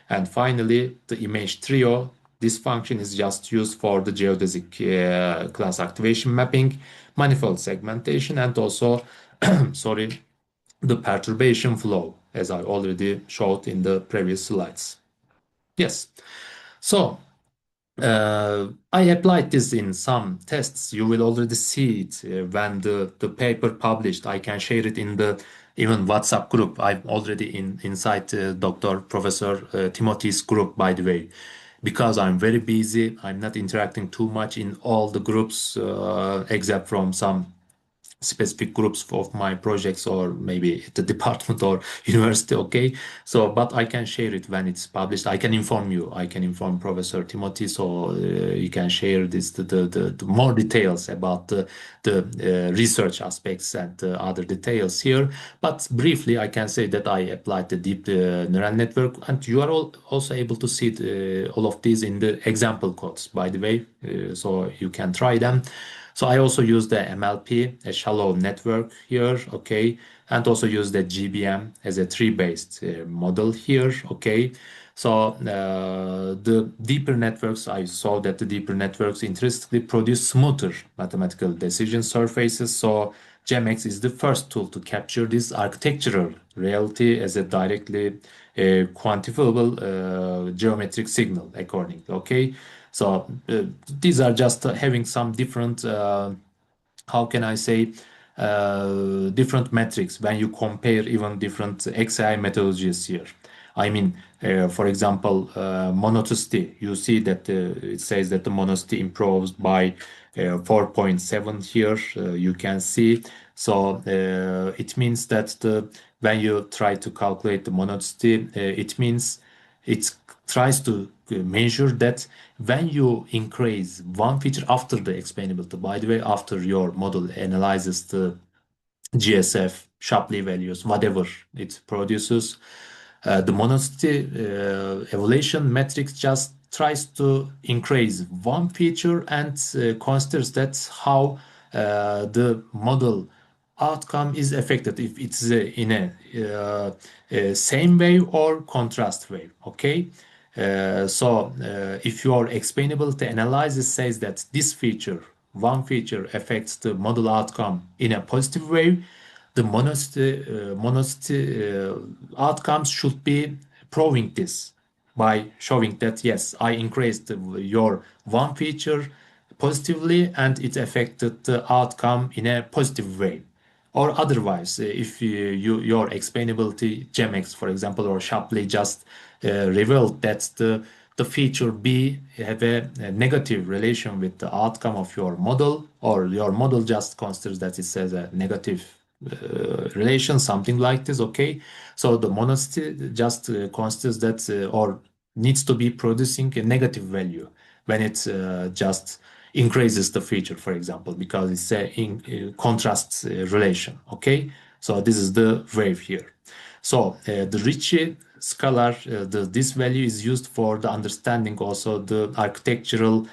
And finally, the image trio. This function is just used for the geodesic class activation mapping, manifold segmentation, and also, sorry, the perturbation flow, as I already showed in the previous slides. Yes. So I applied this in some tests. You will already see it when the paper published. I can share it in the even WhatsApp group. I'm already inside Dr. Professor Timothy's group, by the way. Because I'm very busy, I'm not interacting too much in all the groups except from some specific groups of my projects or maybe at the department or university. Okay, so but I can share it when it's published. I can inform you, I can inform Professor Timothy, so you can share this the more details about the research aspects and other details here. But briefly I can say that I applied the deep neural network, and you are also able to see all of these in the example codes, by the way, so you can try them. So I also use the MLP, a shallow network here, okay, and also use the GBM as a tree-based model here, okay. So the deeper networks, I saw that the deeper networks interestingly produce smoother mathematical decision surfaces. So GEMEX is the first tool to capture this architectural reality as a directly quantifiable geometric signal accordingly, okay. So these are just having some different, how can I say, different metrics when you compare even different XI methodologies here. I mean, for example, monotonicity, you see that it says that the monotonicity improves by 4.7 here, you can see. So it means that when you try to calculate the monotonicity, it means it tries to measure that when you increase one feature after the explainability, by the way, after your model analyzes the GSF, Shapley values, whatever it produces, the monotonicity evaluation metric just tries to increase one feature and considers that how the model outcome is affected, if it's in a same way or contrast way, okay. So if your explainability analysis says that this feature, one feature affects the model outcome in a positive way, the monotonicity outcomes should be proving this by showing that yes, I increased your one feature positively and it affected the outcome in a positive way. Or otherwise, if your explainability GEMEX, for example, or Shapley just revealed that the the feature B have a negative relation with the outcome of your model, or your model just considers that it says a negative relation, something like this, okay? So the monosty just considers that or needs to be producing a negative value when it just increases the feature, for example, because it's a contrast relation, okay? So this is the wave here. So the Ricci scalar, this value is used for the understanding also the architectural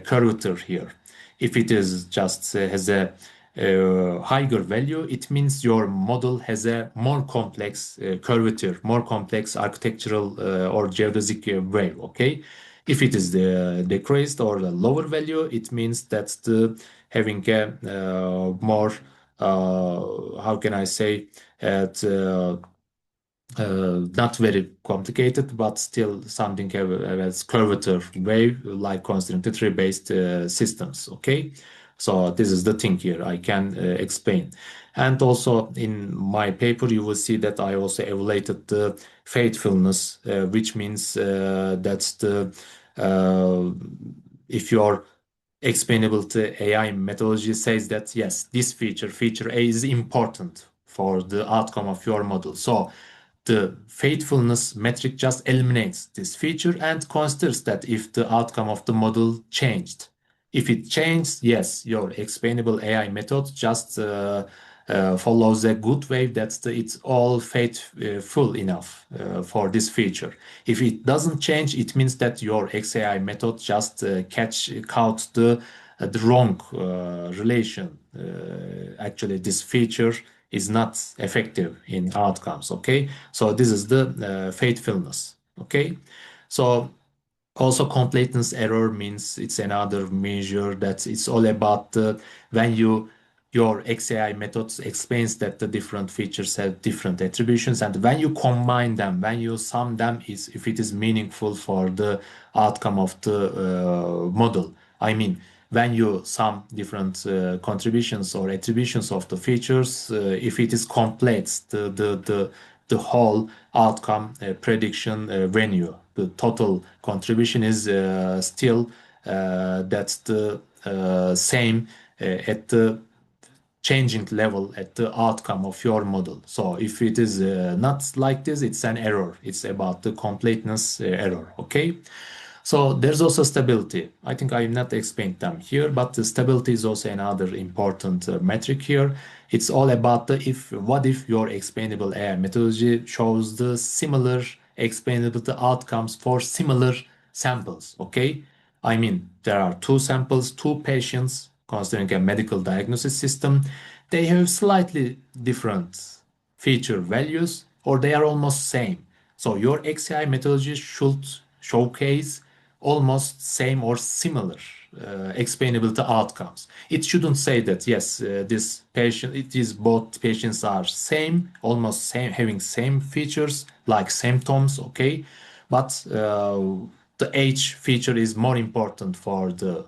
curvature here. If it is just has a higher value, it means your model has a more complex curvature, more complex architectural or geodesic wave, okay? If it is the decreased or the lower value, it means that the having a more how can I say it not very complicated, but still something has curvature wave, like considering the tree-based systems. Okay, so this is the thing here I can explain. And also in my paper, you will see that I also evaluated the faithfulness, which means that's the if your explainable to AI methodology says that yes, this feature A is important for the outcome of your model. So the faithfulness metric just eliminates this feature and considers that if the outcome of the model changed. If it changed, yes, your explainable AI method just follows a good wave that's it's all faithful enough for this feature. If it doesn't change, it means that your XAI method just caught the wrong relation. Actually, this feature is not effective in outcomes. Okay, so this is the faithfulness. Okay, so also completeness error means it's another measure that it's all about the when your XAI methods explains that the different features have different attributions, and when you combine them, when you sum them, is if it is meaningful for the outcome of the model. I mean, when you sum different contributions or attributions of the features, if it is complete, the whole outcome prediction venue, the total contribution is still that's the same at the changing level at the outcome of your model. So if it is not like this, it's an error. It's about the completeness error. Okay. So there's also stability. I think I have not explained them here, but the stability is also another important metric here. It's all about the what if your explainable AI methodology shows the similar explainability outcomes for similar samples. Okay. I mean, there are two samples, two patients, considering a medical diagnosis system. They have slightly different feature values, or they are almost same. So your XAI methodology should showcase almost same or similar explainability outcomes. It shouldn't say that yes, this patient, it is both patients are same, almost same, having same features like symptoms, okay, but the age feature is more important for the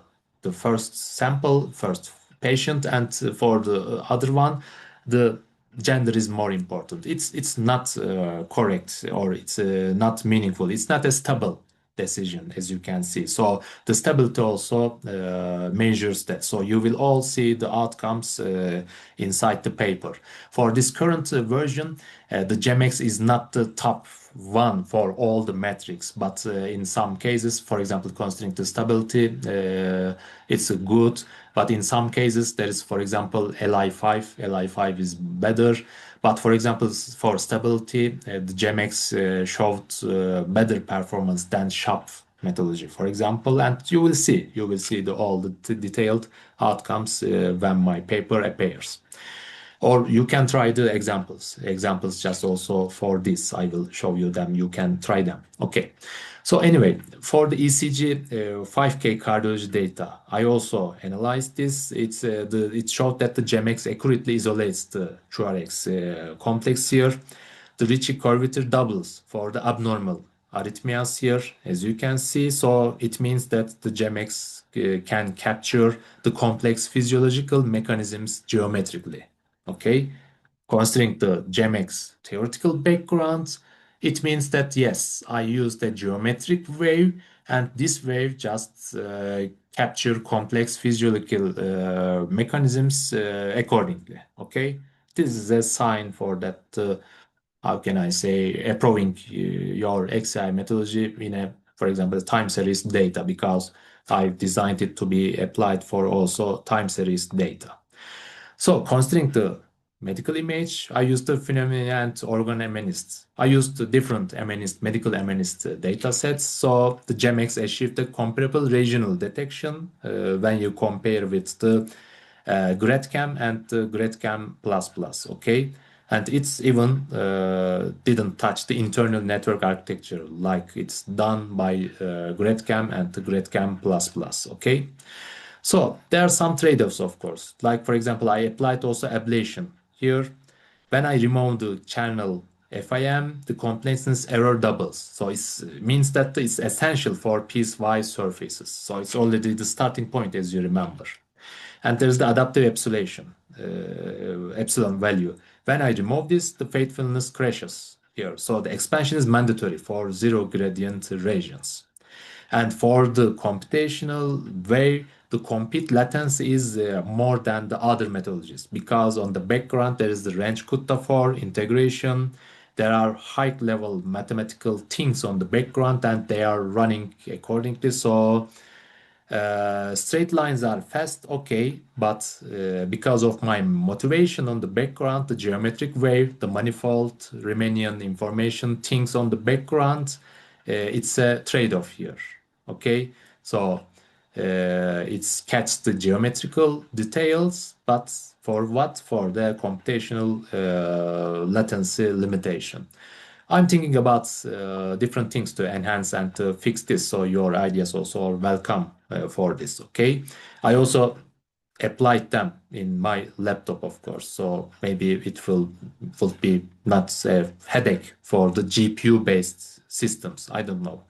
first sample, first patient, and for the other one, the gender is more important. It's not correct, or it's not meaningful. It's not a stable decision, as you can see. So the stability also measures that. So you will all see the outcomes inside the paper. For this current version, the GEMEX is not the top one for all the metrics, but in some cases, for example, considering the stability, it's good. But in some cases, there is, for example, Li5. Li5 is better. But for example, for stability, the GEMEX showed better performance than SHAP methodology, for example. And you will see all the detailed outcomes when my paper appears. Or you can try the examples just also for this. I will show you them. You can try them. Okay. So anyway, for the ECG 5K cardiology data, I also analyzed this. It showed that the GEMEX accurately isolates the QRX complex here. The Ricci curvature doubles for the abnormal arrhythmias here, as you can see. So it means that the GEMEX can capture the complex physiological mechanisms geometrically. Okay, considering the GEMEX theoretical background, It means that yes, I used a geometric wave, and this wave just capture complex physiological mechanisms accordingly. Okay, this is a sign for that. How can I say, approving your XI methodology in a, for example, time series data, because I've designed it to be applied for also time series data. So considering the medical image, I used the phenomena and organ MNIST. I used the different MNIST, medical MNIST data sets. So the GEMEX achieved a comparable regional detection when you compare with the GradCam and the GradCam++, okay? And it's even didn't touch the internal network architecture like it's done by GradCam and the GradCam++, okay? So there are some trade-offs, of course. Like, for example, I applied also ablation. Here, when I remove the channel FIM, the completeness error doubles. So it means that it's essential for piecewise surfaces. So it's already the starting point, as you remember. And there's the adaptive epsilon value. When I remove this, the faithfulness crashes here. So the expansion is mandatory for zero gradient regions. And for the computational way, the compute latency is more than the other methodologies, because on the background there is the range kutta for integration. There are high level mathematical things on the background and they are running accordingly. So straight lines are fast, okay, but because of my motivation on the background, the geometric wave, the manifold, Riemannian information, things on the background, it's a trade-off here, okay? So it's catch the geometrical details, but for what? For the computational latency limitation. I'm thinking about different things to enhance and to fix this. So your ideas also are welcome for this. Okay. I also applied them in my laptop, of course. So maybe it will be not a headache for the GPU based systems. I don't know.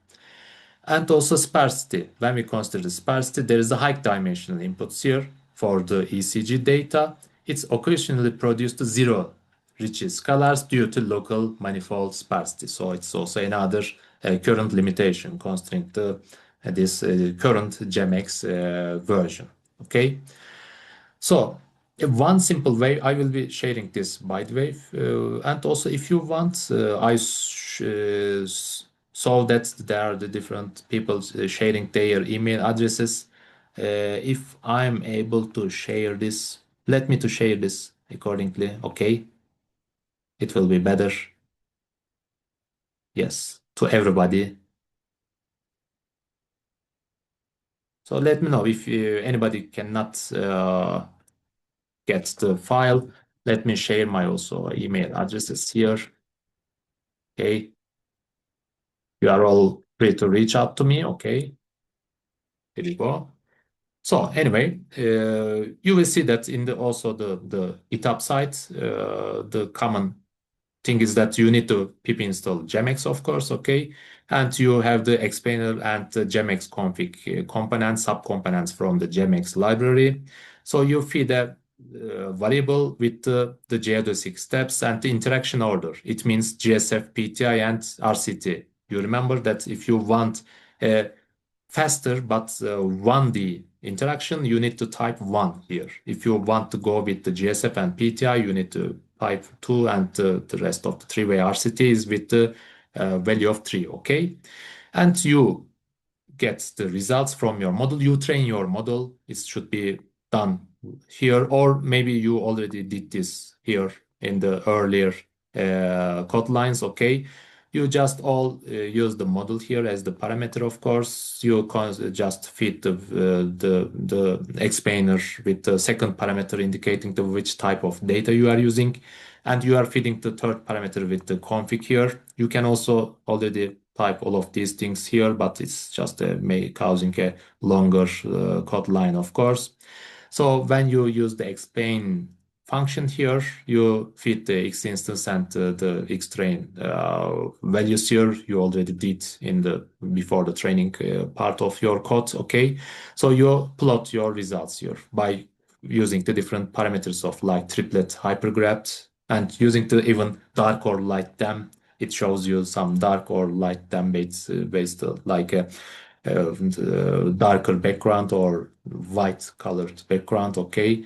And also sparsity. When we consider sparsity, there is a high dimensional inputs here for the ECG data. It's occasionally produced zero rich scalars due to local manifold sparsity. So it's also another current limitation considering this current GEMEX version. Okay. So one simple way, I will be sharing this by the way, and also if you want, saw that there are the different people sharing their email addresses. If I'm able to share this, let me to share this accordingly. Okay, it will be better. Yes, to everybody. So let me know if anybody cannot get the file. Let me share my also email addresses here. Okay. You are all free to reach out to me. Okay. Here you go. So anyway, you will see that in the also the GitHub site, the common thing is that you need to pip install GEMEX, of course, okay? And you have the explainer and the GEMEX config components, subcomponents from the GEMEX library. So you feed a variable with the geodesic steps and the interaction order. It means GSF, PTI, and RCT. You remember that if you want a faster but 1D interaction, you need to type 1 here. If you want to go with the GSF and PTI, you need to type 2, and the rest of the three-way RCT is with the value of 3, okay? And you get the results from your model. You train your model. It should be done here, or maybe you already did this here in the earlier code lines, okay? You just all use the model here as the parameter, of course. You can just feed the explainer with the second parameter indicating the which type of data you are using. And you are feeding the third parameter with the config here. You can also already type all of these things here, but it's just causing a longer code line, of course. So when you use the explain function here, you feed the x instance and the x train values here. You already did in the before the training part of your code. Okay, so you plot your results here by using the different parameters of like triplet hypergraph and using the even dark or light them it shows you some dark or light based like a darker background or white colored background. Okay.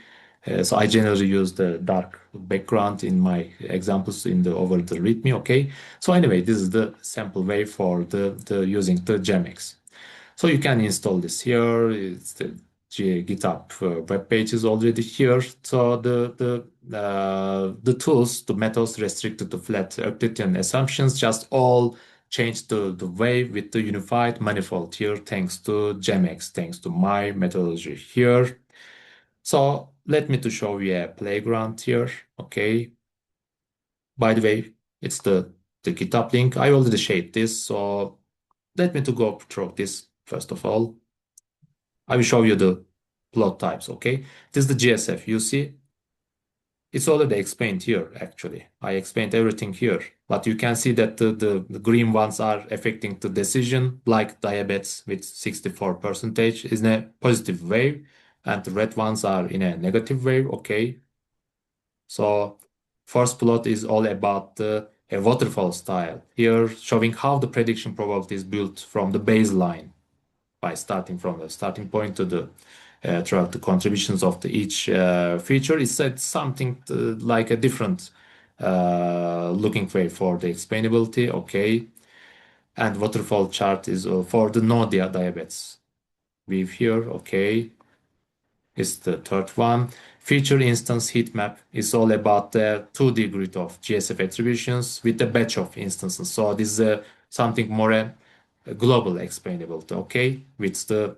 So I generally use the dark background in my examples in the over the README. Okay. So anyway, this is the sample way for the using the GEMEX. So you can install this here. It's the GitHub web page is already here. So the tools, the methods restricted to flat Euclidean assumptions just all change the way with the unified manifold here, thanks to GEMEX, thanks to my methodology here. So let me to show you a playground here. Okay. By the way, it's the GitHub link. I already shared this, so let me to go through this first of all. I will show you the plot types, okay? This is the GSF. You see, it's already explained here, actually. I explained everything here. But you can see that the green ones are affecting the decision, like diabetes with 64% is in a positive wave, and the red ones are in a negative wave, okay? So first plot is all about a waterfall style. Here, showing how the prediction probability is built from the baseline by starting from the starting point to the throughout the contributions of each feature. It's something like a different looking way for the explainability. Okay, and waterfall chart is for the no diabetes. We've here. Okay, is the third one. Feature instance heat map is all about the 2D grid of GSF attributions with a batch of instances. So this is something more a global explainability, okay? With the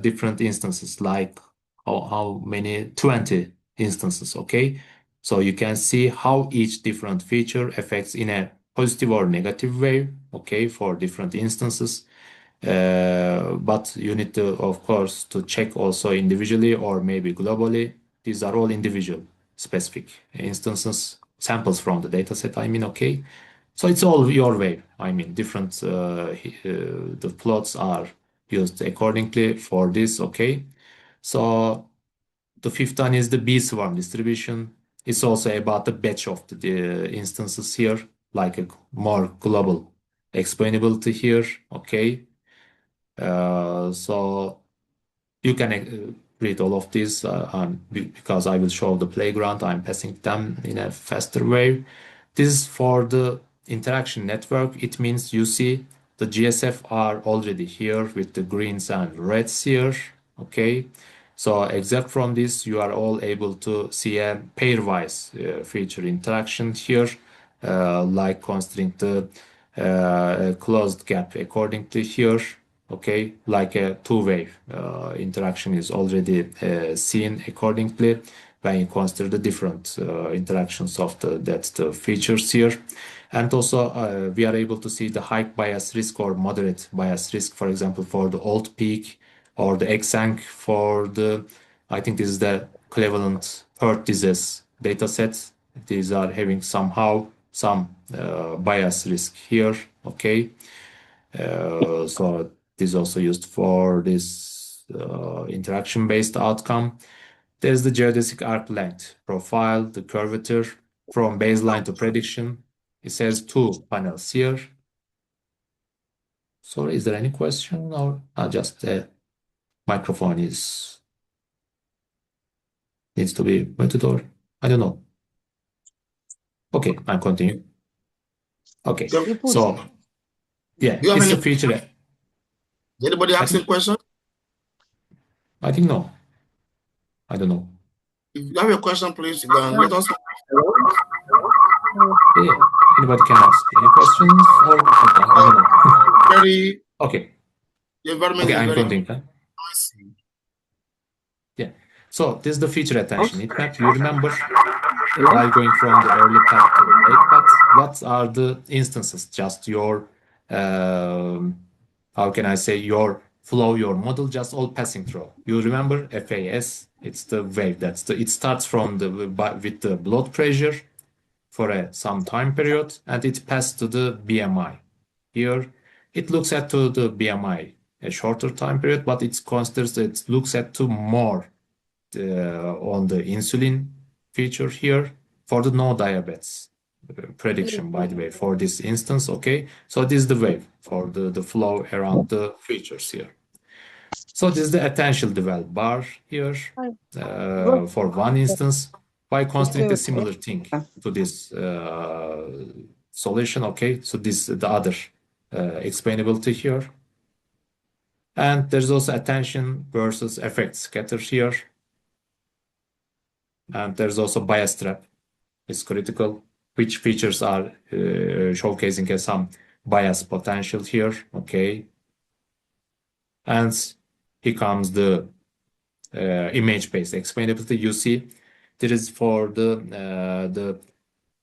different instances, like how many 20 instances, okay? So you can see how each different feature affects in a positive or negative way, okay, for different instances. But you need to, of course, to check also individually or maybe globally. These are all individual specific instances, samples from the dataset, I mean, okay. So it's all your way. I mean, different, the plots are used accordingly for this, okay. So the fifth one is the B swarm distribution. It's also about the batch of the instances here, like a more global explainability here, okay. So you can read all of these because I will show the playground. I'm passing them in a faster way. This is for the interaction network. It means you see the GSF are already here with the greens and reds here. Okay. So except from this, you are all able to see a pairwise feature interaction here, like considering the closed gap accordingly here. Okay, like a two-way interaction is already seen accordingly when you consider the different interactions of the features here. And also we are able to see the high bias risk or moderate bias risk, for example, for the old peak or the exanc for the, I think this is the Cleveland heart disease data set. These are having somehow some bias risk here. Okay. So this is also used for this interaction-based outcome. There's the geodesic arc length profile, the curvature from baseline to prediction. It says two panels here. Sorry, is there any question or just the microphone needs to be muted or I don't know. Okay, I'm continuing. Okay, so yeah, Do you have it's any, a feature. anybody asking questions? I think no. I don't know. If you have a question, please let us know. Yeah, anybody can ask any questions or okay, I don't know. Very, Okay, the environment okay, is I'm very continuing. noisy. Yeah, so this is the feature attention heat map. You remember while going from the early path to the late path, what are the instances? Just your, how can I say, your flow, your model, just all passing through. You remember FAS? It's the wave. It starts from with the blood pressure for some time period, and it passed to the BMI. Here, it looks at to the BMI a shorter time period, but it considers it looks at to more on the insulin feature here for the no diabetes. prediction, by the way, for this instance. Okay, so this is the wave for the flow around the features here. So this is the attention developed bar here for one instance. By considering a similar thing to this solution, okay, so this the other explainability here. And there's also attention versus effect scatter here. And there's also bias trap. It's critical. Which features are showcasing as some bias potential here, okay? And here comes the image-based explainability. You see, there is for the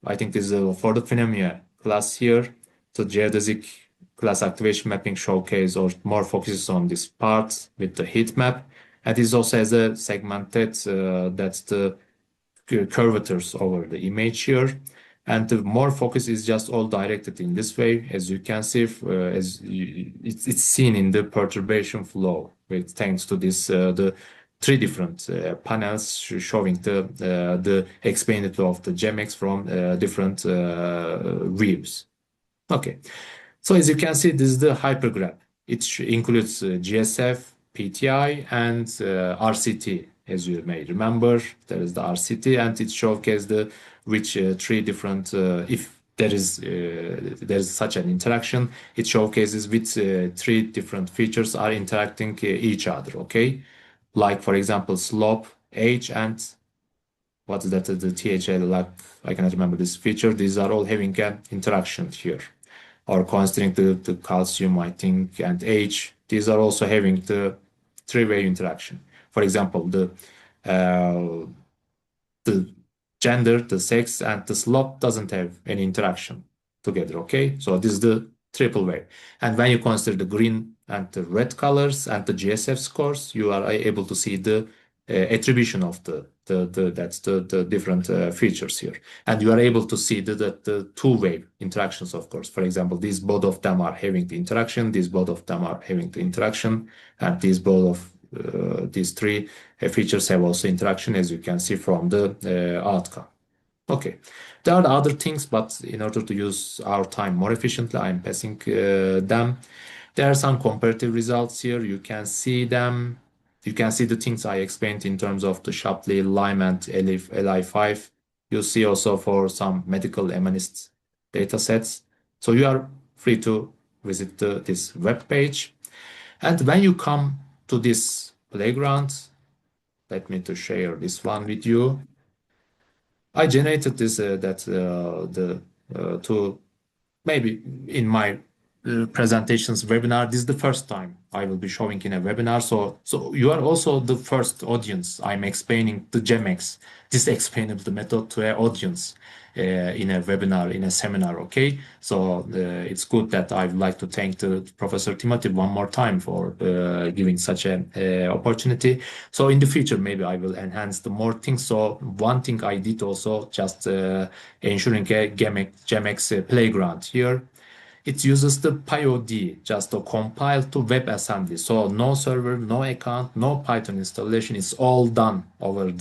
I think this is for the phenomena class here. So geodesic class activation mapping showcase or more focuses on this part with the heat map. And this also has a segmented that's the curvatures over the image here. And the more focus is just all directed in this way, as you can see, it's seen in the perturbation flow, with thanks to this the three different panels showing the explanatory of the GEMEX from different views. Okay, so as you can see, this is the hypergraph. It includes GSF, PTI, and RCT. As you may remember, there is the RCT, and it showcases the which three different if there is such an interaction, it showcases which three different features are interacting each other. Okay, like for example, slope, age, and what is that? The THL, like I cannot remember this feature. These are all having an interaction here. Or considering the calcium, I think, and age, these are also having the three-way interaction. For example, the gender, the sex, and the slope doesn't have any interaction together. Okay, so this is the triple way. And when you consider the green and the red colors and the GSF scores, you are able to see the attribution of the different features here, and you are able to see the two-way interactions. Of course, for example, these both of them are having the interaction, these both of them are having the interaction, and these both of these three features have also interaction, as you can see from the outcome. Okay, there are other things, but in order to use our time more efficiently, I'm passing them. There are some comparative results here. You can see them. You can see the things I explained in terms of the Shapley, Lyme, and LI5. You see also for some medical MNIST data sets. So you are free to visit this web page. And when you come to this playground, let me to share this one with you. I generated this to maybe in my presentations webinar. This is the first time I will be showing in a webinar. So you are also the first audience. I'm explaining the GEMEX, this explainable method to an audience in a webinar, in a seminar. Okay, so it's good that I would like to thank the Professor Timothy one more time for giving such an opportunity. So in the future, maybe I will enhance the more things. So one thing I did also just ensuring a GEMEX playground here. It uses the PyOD just to compile to WebAssembly. So no server, no account, no Python installation. It's all done over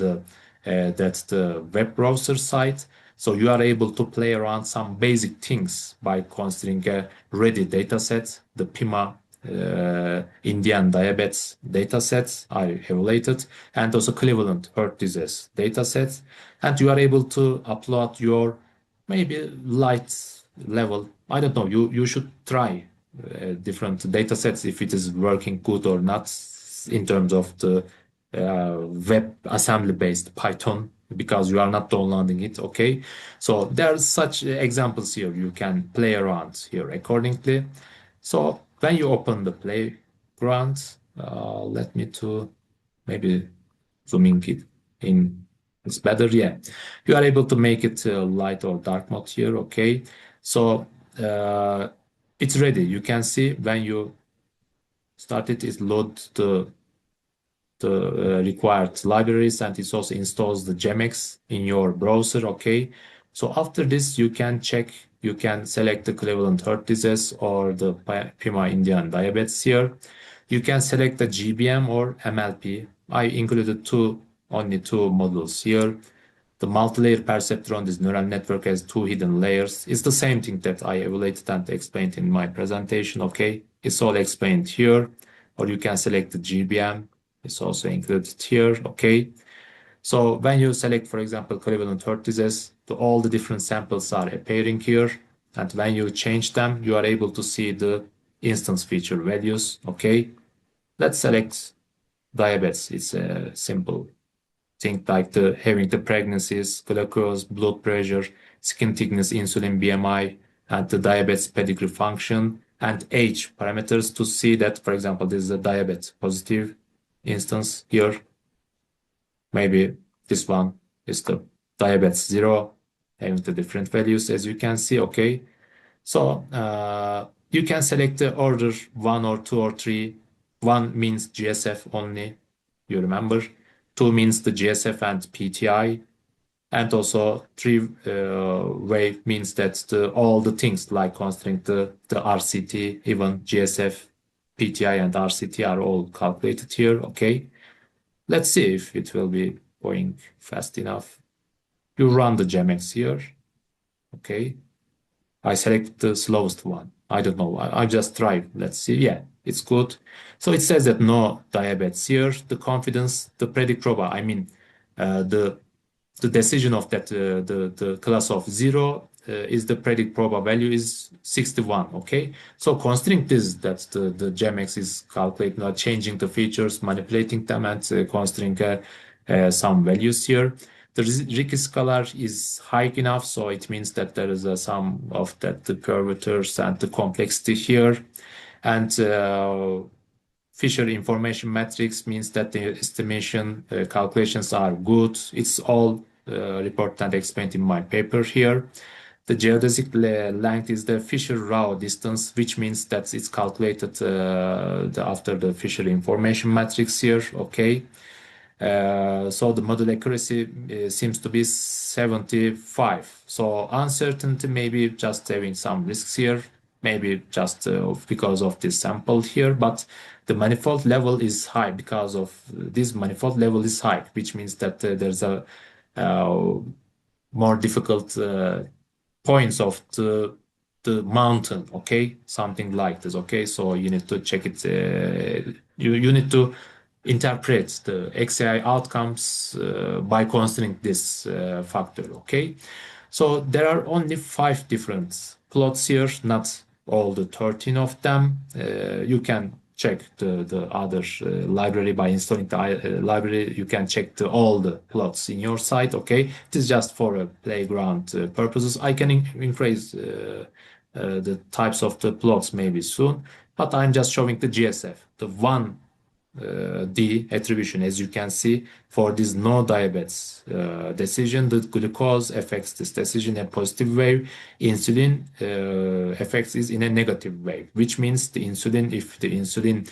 that's the web browser site. So you are able to play around some basic things by considering a ready dataset, the PIMA Indian diabetes datasets are evaluated, and also Cleveland heart disease datasets. And you are able to upload your maybe light level. I don't know. You should try different data sets if it is working good or not in terms of the web assembly based Python, because you are not downloading it. Okay, so there are such examples here. You can play around here accordingly. So when you open the playground, let me to maybe zooming it in. It's better, yeah. You are able to make it light or dark mode here, okay? So it's ready. You can see when you start it, it loads the required libraries, and it also installs the GEMEX in your browser, okay? So after this, you can check, you can select the Cleveland heart disease or the PIMA Indian diabetes here. You can select the GBM or MLP. I included only two modules here. The multi-layer perceptron on this neural network has two hidden layers. It's the same thing that I evaluated and explained in my presentation, okay? It's all explained here, or you can select the GBM. It's also included here, okay? So when you select, for example, equivalent vertices, all the different samples are appearing here. And when you change them, you are able to see the instance feature values, okay? Let's select diabetes. It's a simple thing like having the pregnancies, glucose, blood pressure, skin thickness, insulin, BMI, and the diabetes pedigree function and age parameters to see that, for example, this is a diabetes positive instance here. Maybe this one is the diabetes 0, having the different values as you can see, okay? So you can select the order 1 or 2 or 3. 1 means GSF only, you remember. 2 means the GSF and PTI. And also 3 way means that all the things like considering the RCT, even GSF, PTI and RCT are all calculated here, okay? Let's see if it will be going fast enough. You run the GEMEX here, okay? I select the slowest one. I don't know. I just try. Let's see. Yeah, it's good. So it says that no diabetes here. The confidence, the predict proba. I mean, the decision of that the class of 0 is the predict proba value is 61. Okay. So considering this, that the GEMEX is calculating, changing the features, manipulating them, and considering some values here. The Ricky scalar is high enough, so it means that there is a sum of that the curvatures and the complexity here. And Fisher information matrix means that the estimation calculations are good. It's all reported and explained in my paper here. The geodesic length is the Fisher raw distance, which means that it's calculated after the Fisher information matrix here, okay? So the model accuracy seems to be 75. So uncertainty, maybe just having some risks here, maybe just because of this sample here, but the manifold level is high because of this manifold level is high, which means that there's a more difficult points of the mountain, okay, something like this, okay. So you need to check it. You need to interpret the XAI outcomes by considering this factor, okay. So there are only 5 different plots here, not all the 13 of them. You can check the other library by installing the library. You can check all the plots in your site, okay. It is just for playground purposes. I can increase the types of the plots maybe soon, but I'm just showing the GSF, the one D attribution. As you can see, for this no diabetes decision, the glucose affects this decision in a positive way. Insulin affects is in a negative way, which means the insulin, if the insulin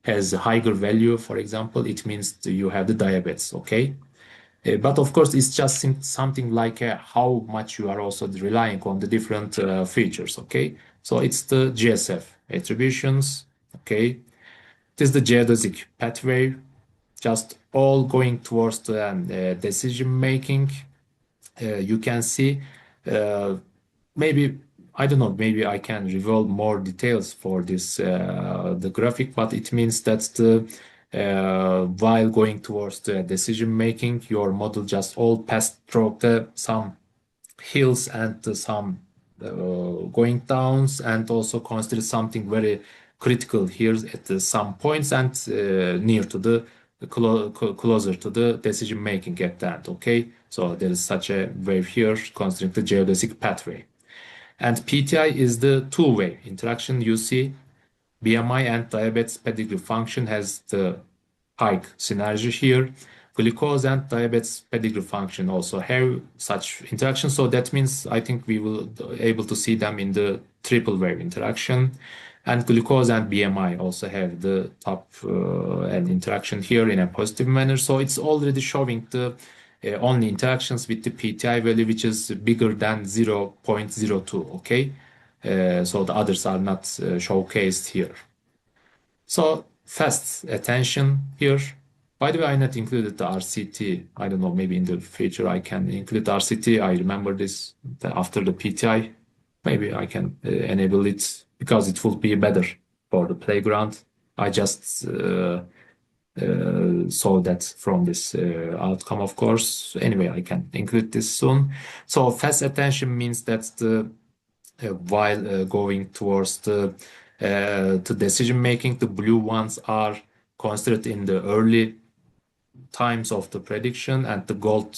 has a higher value, for example, it means you have the diabetes, okay? But of course, it's just something like how much you are also relying on the different features, okay? So it's the GSF attributions, okay? It is the geodesic pathway, just all going towards the decision making. You can see, maybe, I don't know, maybe I can reveal more details for this, the graphic, but it means that while going towards the decision making, your model just all passed through some hills and some going downs, and also consider something very critical here at some points and near to the closer to the decision making at the end, okay. So there is such a wave here considering the geodesic pathway. And PTI is the two-way interaction. You see BMI and diabetes pedigree function has the high synergy here. Glucose and diabetes pedigree function also have such interaction. So that means I think we will be able to see them in the triple wave interaction. And glucose and BMI also have the top and interaction here in a positive manner. So it's already showing the only interactions with the PTI value, which is bigger than 0.02, okay? So the others are not showcased here. So fast attention here. By the way, I not included the RCT. I don't know, maybe in the future I can include RCT. I remember this after the PTI. Maybe I can enable it because it will be better for the playground. I just saw that from this outcome, of course. Anyway, I can include this soon. So fast attention means that the while going towards the decision making, the blue ones are considered in the early times of the prediction, and the gold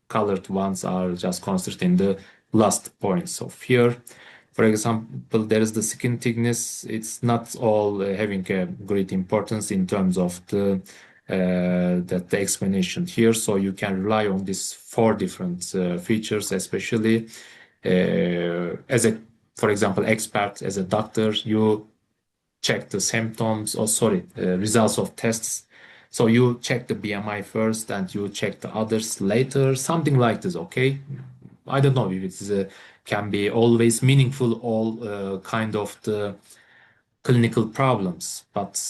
colored ones are just considered in the last points of here. For example, there is the skin thickness. It's not all having a great importance in terms of the the explanation here. So you can rely on these four different features, especially as a, for example, expert, as a doctor, you check the symptoms, or sorry, results of tests. So you check the BMI first and you check the others later, something like this, okay? I don't know if it can be always meaningful, all kind of the clinical problems, but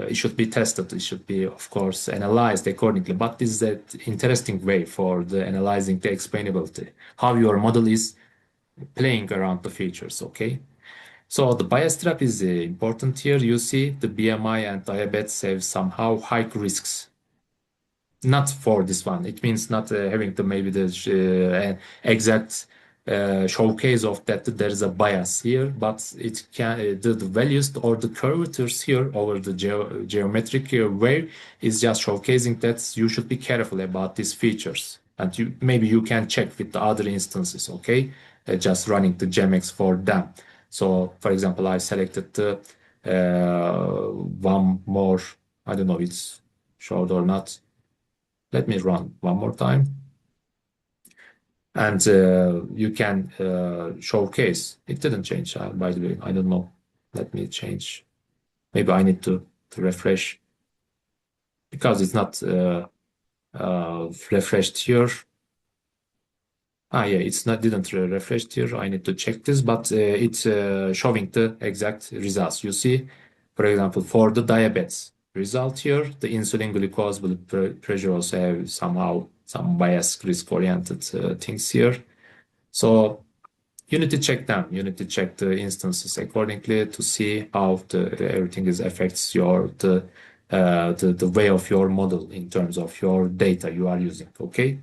it should be tested. It should be, of course, analyzed accordingly. But this is an interesting way for the analyzing the explainability, how your model is playing around the features, okay? So the bias trap is important here. You see the BMI and diabetes have somehow high risks. Not for this one. It means not having the maybe the exact showcase of that there is a bias here, but it can the values or the curvatures here over the geometric way is just showcasing that you should be careful about these features, and maybe you can check with the other instances, okay? Just running the GEMEX for them. So, for example, I selected the one more. I don't know if it's showed or not. Let me run one more time. And you can showcase. It didn't change, by the way. I don't know. Let me change. Maybe I need to refresh because it's not refreshed here. Yeah, it's not didn't refresh here. I need to check this, but it's showing the exact results. You see, for example, for the diabetes result here, the insulin glucose blood pressure also have somehow some bias risk oriented things here. So you need to check them. You need to check the instances accordingly to see how everything is affects your the way of your model in terms of your data you are using. Okay.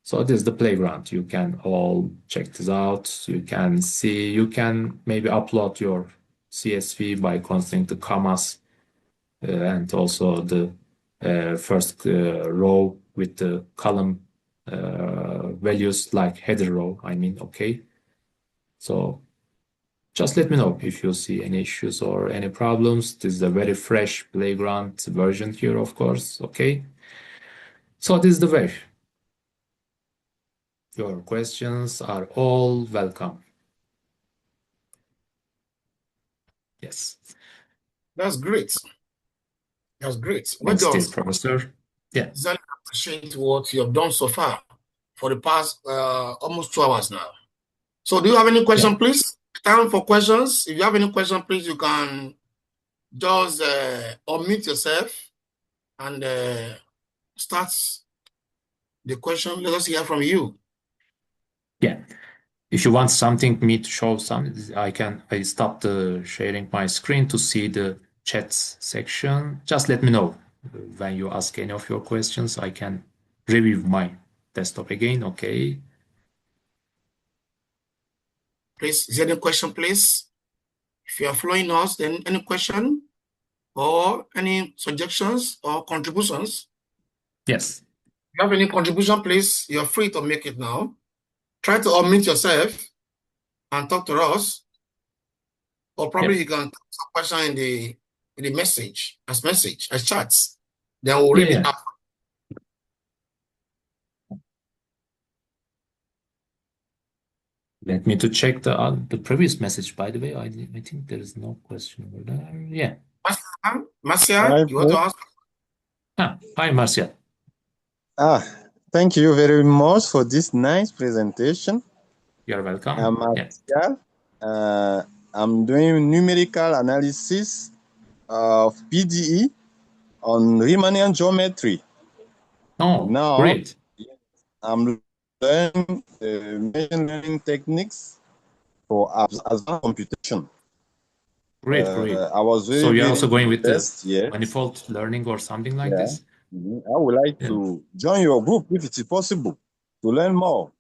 So this is the playground. You can all check this out. You can see, you can maybe upload your CSV by considering the commas and also the first row with the column values like header row, I mean, okay. So just let me know if you see any issues or any problems. This is a very fresh playground version here, of course, okay. So this is the way. Your questions are all welcome. Yes. That's great. That's great. Well Thanks, done. dear professor. Yeah. I appreciate what you have done so far for the past almost 2 hours now. So do you have any question, please? Time for questions. If you have any question, please, you can just unmute yourself and start the question. Let us hear from you. Yeah. If you want something me to show some, I stop the sharing my screen to see the chats section. Just let me know when you ask any of your questions. I can review my desktop again. Okay. Please, is there any question, please? If you are following us, then any question or any suggestions or contributions? Yes. If you have any contribution, please, you're free to make it now. Try to unmute yourself and talk to us. Or probably you can put some question in the message, as chats. Then we'll read it up. Let me to check the previous message, by the way. I think there is no question over there. Yeah. Marcia, you want to ask? Hi, Marcia. Thank you very much for this nice presentation. You're welcome. I'm Marcia. I'm doing numerical analysis of PDE on Riemannian geometry. Oh, Now, great. I'm learning machine learning techniques for advanced computation. Great. I was So very, you're very also going with the impressed. Yes. manifold learning or something like Yeah. this? I would like to join your group if it is possible to learn more.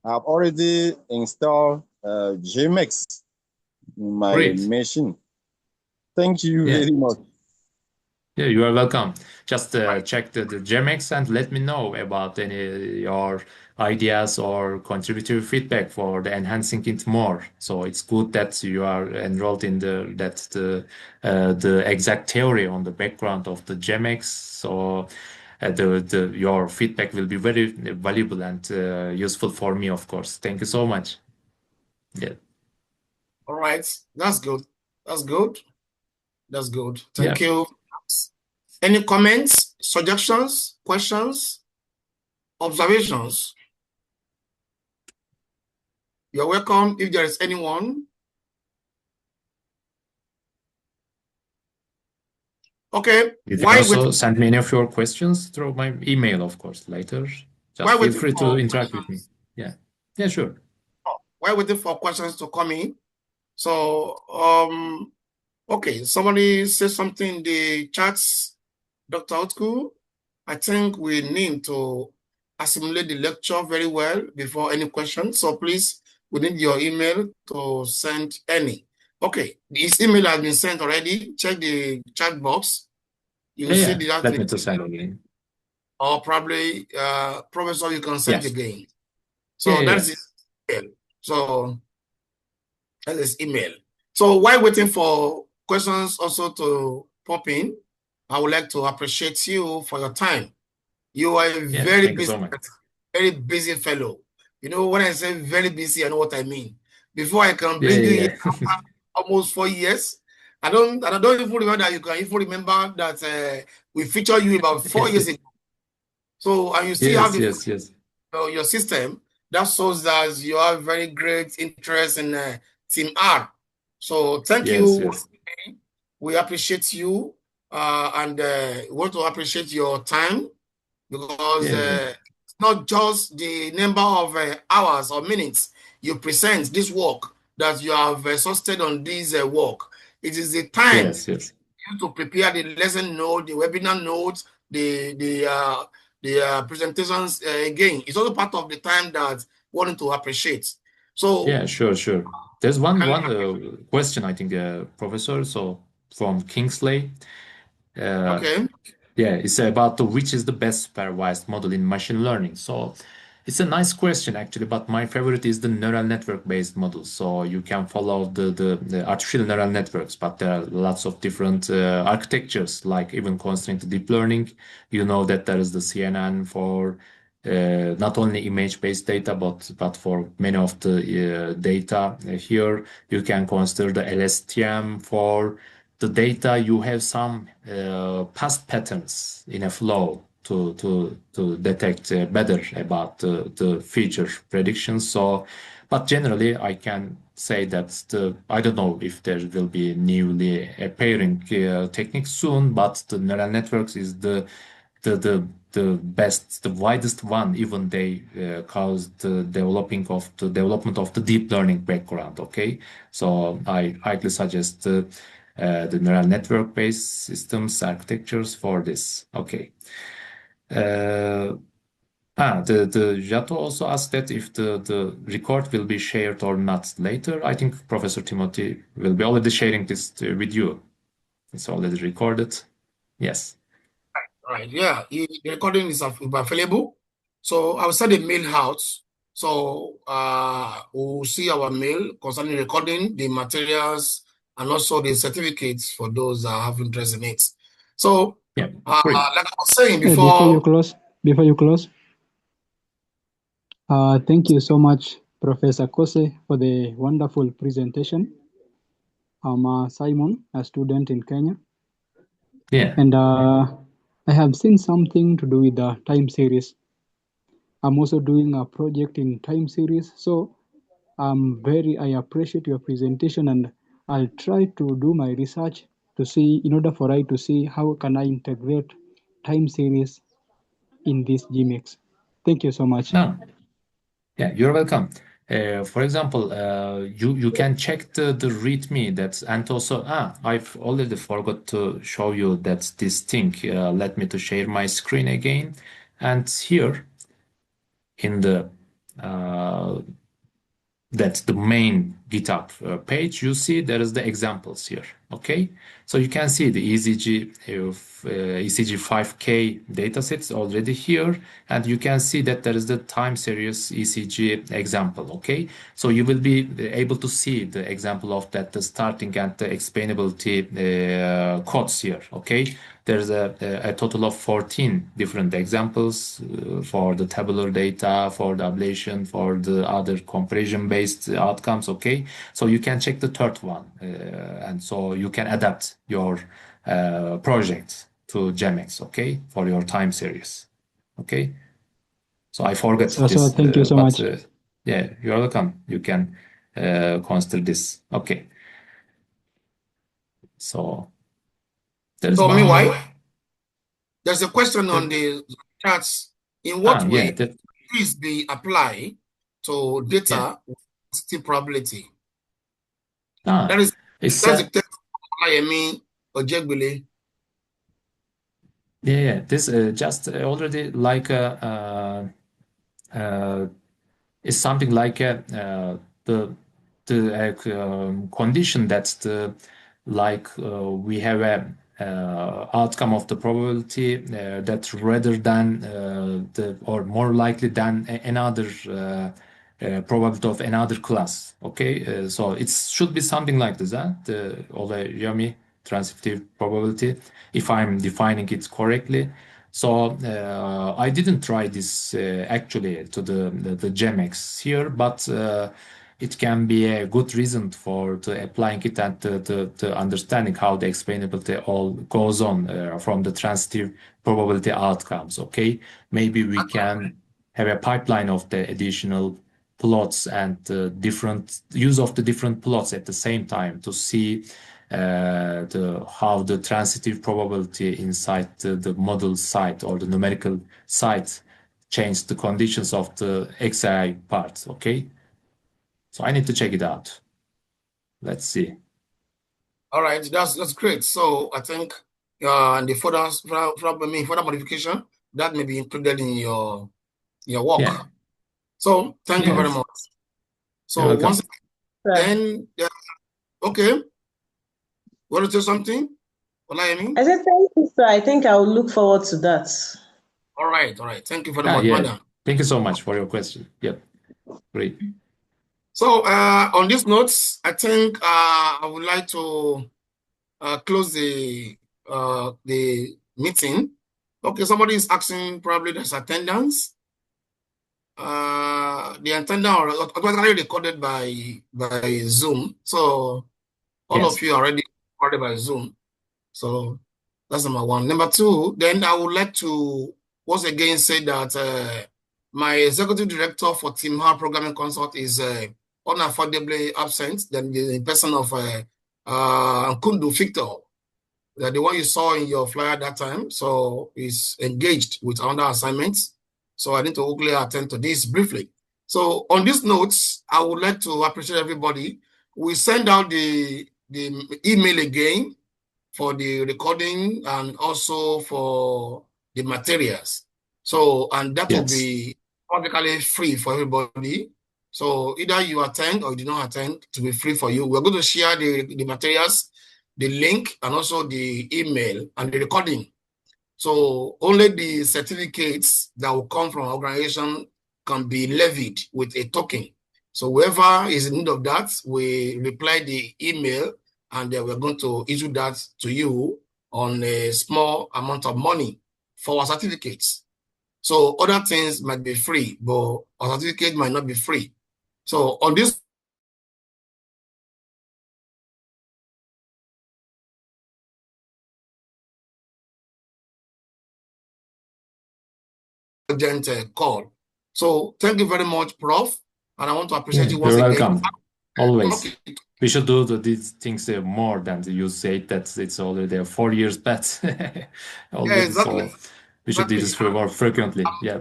I've already installed GEMEX in my Great. machine. Thank you Yeah. very much. Yeah, you are welcome. Just check the GEMEX and let me know about any your ideas or contributive feedback for the enhancing it more. So it's good that you are enrolled in the exact theory on the background of the GEMEX. So your feedback will be very valuable and useful for me, of course. Thank you so much. Yeah. All right. That's good. That's good. That's good. Thank Yeah. you. Any comments, suggestions, questions, observations? You're welcome if there is anyone. Okay. You can also send me any of your questions through my email, of course, later. Just feel free to interact with me. Yeah. Yeah, sure. While waiting for questions to come in. So, okay, somebody said something in the chats, Dr. Utku. I think we need to assimilate the lecture very well before any questions. So please, we need your email to send any. Okay, this email has been sent already. Check the chat box. You see that. Let me to send again. Or probably, Professor, you can send again. So that's his email. So that is email. So while waiting for questions also to pop in, I would like to appreciate you for your time. You are a very busy, very busy fellow. You know, when I say very busy, I know what I mean. Before I can bring you here almost 4 years, I don't even remember that you can even remember that we featured you about 4 years ago. So, and you still have your system that shows that you have very great interest in Team R. So thank you. We appreciate you and want to appreciate your time because it's not just the number of hours or minutes you present this work that you have exhausted on this work. It is the time you to prepare the lesson note, the webinar notes, the presentations again. It's also part of the time that we want to appreciate. So yeah, sure. There's one question, I think, Professor. So from Kingsley. Okay. Yeah, it's about which is the best supervised model in machine learning. So it's a nice question actually, but my favorite is the neural network based model. So you can follow the artificial neural networks, but there are lots of different architectures, like even constrained deep learning. You know that there is the CNN for not only image-based data, but for many of the data here, you can consider the LSTM for the data. You have some past patterns in a flow to detect better about the future predictions. So, but generally, I can say that I don't know if there will be newly appearing techniques soon, but the neural networks is the best, the widest one. Even they caused the development of the deep learning background. Okay, so I highly suggest the neural network based systems architectures for this. Okay. The Jato also asked that if the record will be shared or not later. I think Professor Timothy will be already sharing this with you. It's already recorded. Yes. Right. Yeah. The recording is available. So I'll send a mail out. So we'll see our mail concerning recording, the materials, and also the certificates for those that have interest in it. So like I was saying before, before you close, thank you so much, Professor Kose, for the wonderful presentation. I'm Simon, a student in Kenya. Yeah. And I have seen something to do with the time series. I'm also doing a project in time series. So I appreciate your presentation, and I'll try to do my research to see, in order for I to see how can I integrate time series in this GEMEX. Thank you so much. Yeah, you're welcome. For example, you can check the README that's, and also I've already forgot to show you that this thing. Let me to share my screen again, and here in the that's the main GitHub page, you see there is the examples here. Okay, so you can see the ECG ECG 5K datasets already here, and you can see that there is the time series ECG example. Okay, so you will be able to see the example of that, the starting and the explainability codes here. Okay, there's a total of 14 different examples for the tabular data, for the ablation, for the other comparison-based outcomes. Okay, so you can check the third one, and so you can adapt your project to GEMEX. Okay, for your time series. Okay, so I forgot So this. thank you so much. Yeah, you're welcome. You can consider this. Okay, so there is So one meanwhile, more. there's a question on the charts. In what way is the apply to data with sensitive probability? That's the text I mean Ojegbele. Yeah, this just already like is something like the condition that's the like we have a outcome of the probability that rather than the or more likely than another probability of another class. Okay, so it should be something like this, the Olayami transitive probability, if I'm defining it correctly. So I didn't try this actually to the GEMEX here, but it can be a good reason for applying it and to understanding how the explainability all goes on from the transitive probability outcomes. Okay, maybe we can have a pipeline of the additional plots and different use of the different plots at the same time to see how the transitive probability inside the model site or the numerical site change the conditions of the XI part. Okay, so I need to check it out. Let's see. All right, that's great. So I think the further modification that may be included in your work. Yeah. So thank you very much. So once then, okay. Want to say something? I said thank you, sir. I think I will look forward to that. All right. Thank you very much, madam. Thank you so much for your question. Yep, great. So on these notes, I think I would like to close the meeting. Okay, somebody is asking, probably there's attendance. The attendance automatically recorded by Zoom. So all of you are already recorded by Zoom. So that's number one. Number two, then I would like to once again say that my executive director for Team Hard Programming Consult is unaffordably absent. Then the person of Kundu Victor, the one you saw in your flyer that time, so is engaged with another assignments. So I need to quickly attend to this briefly. So on these notes, I would like to appreciate everybody. We send out the email again for the recording and also for the materials. So, and that will be publicly free for everybody. So either you attend or you do not attend, to be free for you. We're going to share the materials, the link, and also the email and the recording. So only the certificates that will come from our organization can be levied with a token. So whoever is in need of that, we reply the email and we're going to issue that to you on a small amount of money for our certificates. So other things might be free, but our certificate might not be free. So on this call. So thank you very much, Prof. And I want to appreciate you once again. Welcome. Always. Okay. We should do these things more than you say that it's already 4 years back already. Exactly. So we should do this more frequently. Yeah.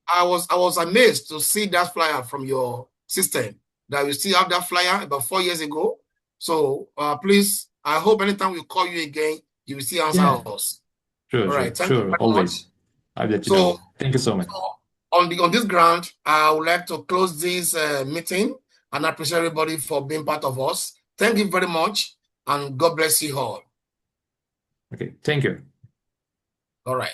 I was amazed to see that flyer from your system, that we still have that flyer about 4 years ago. So please, I hope anytime we call you again, you will still answer us. Sure, All right. Thank you very always. much. I'll let you So, know. Thank you so much. So on this ground, I would like to close this meeting, and I appreciate everybody for being part of us. Thank you very much, and God bless you all. Okay, thank you. All right.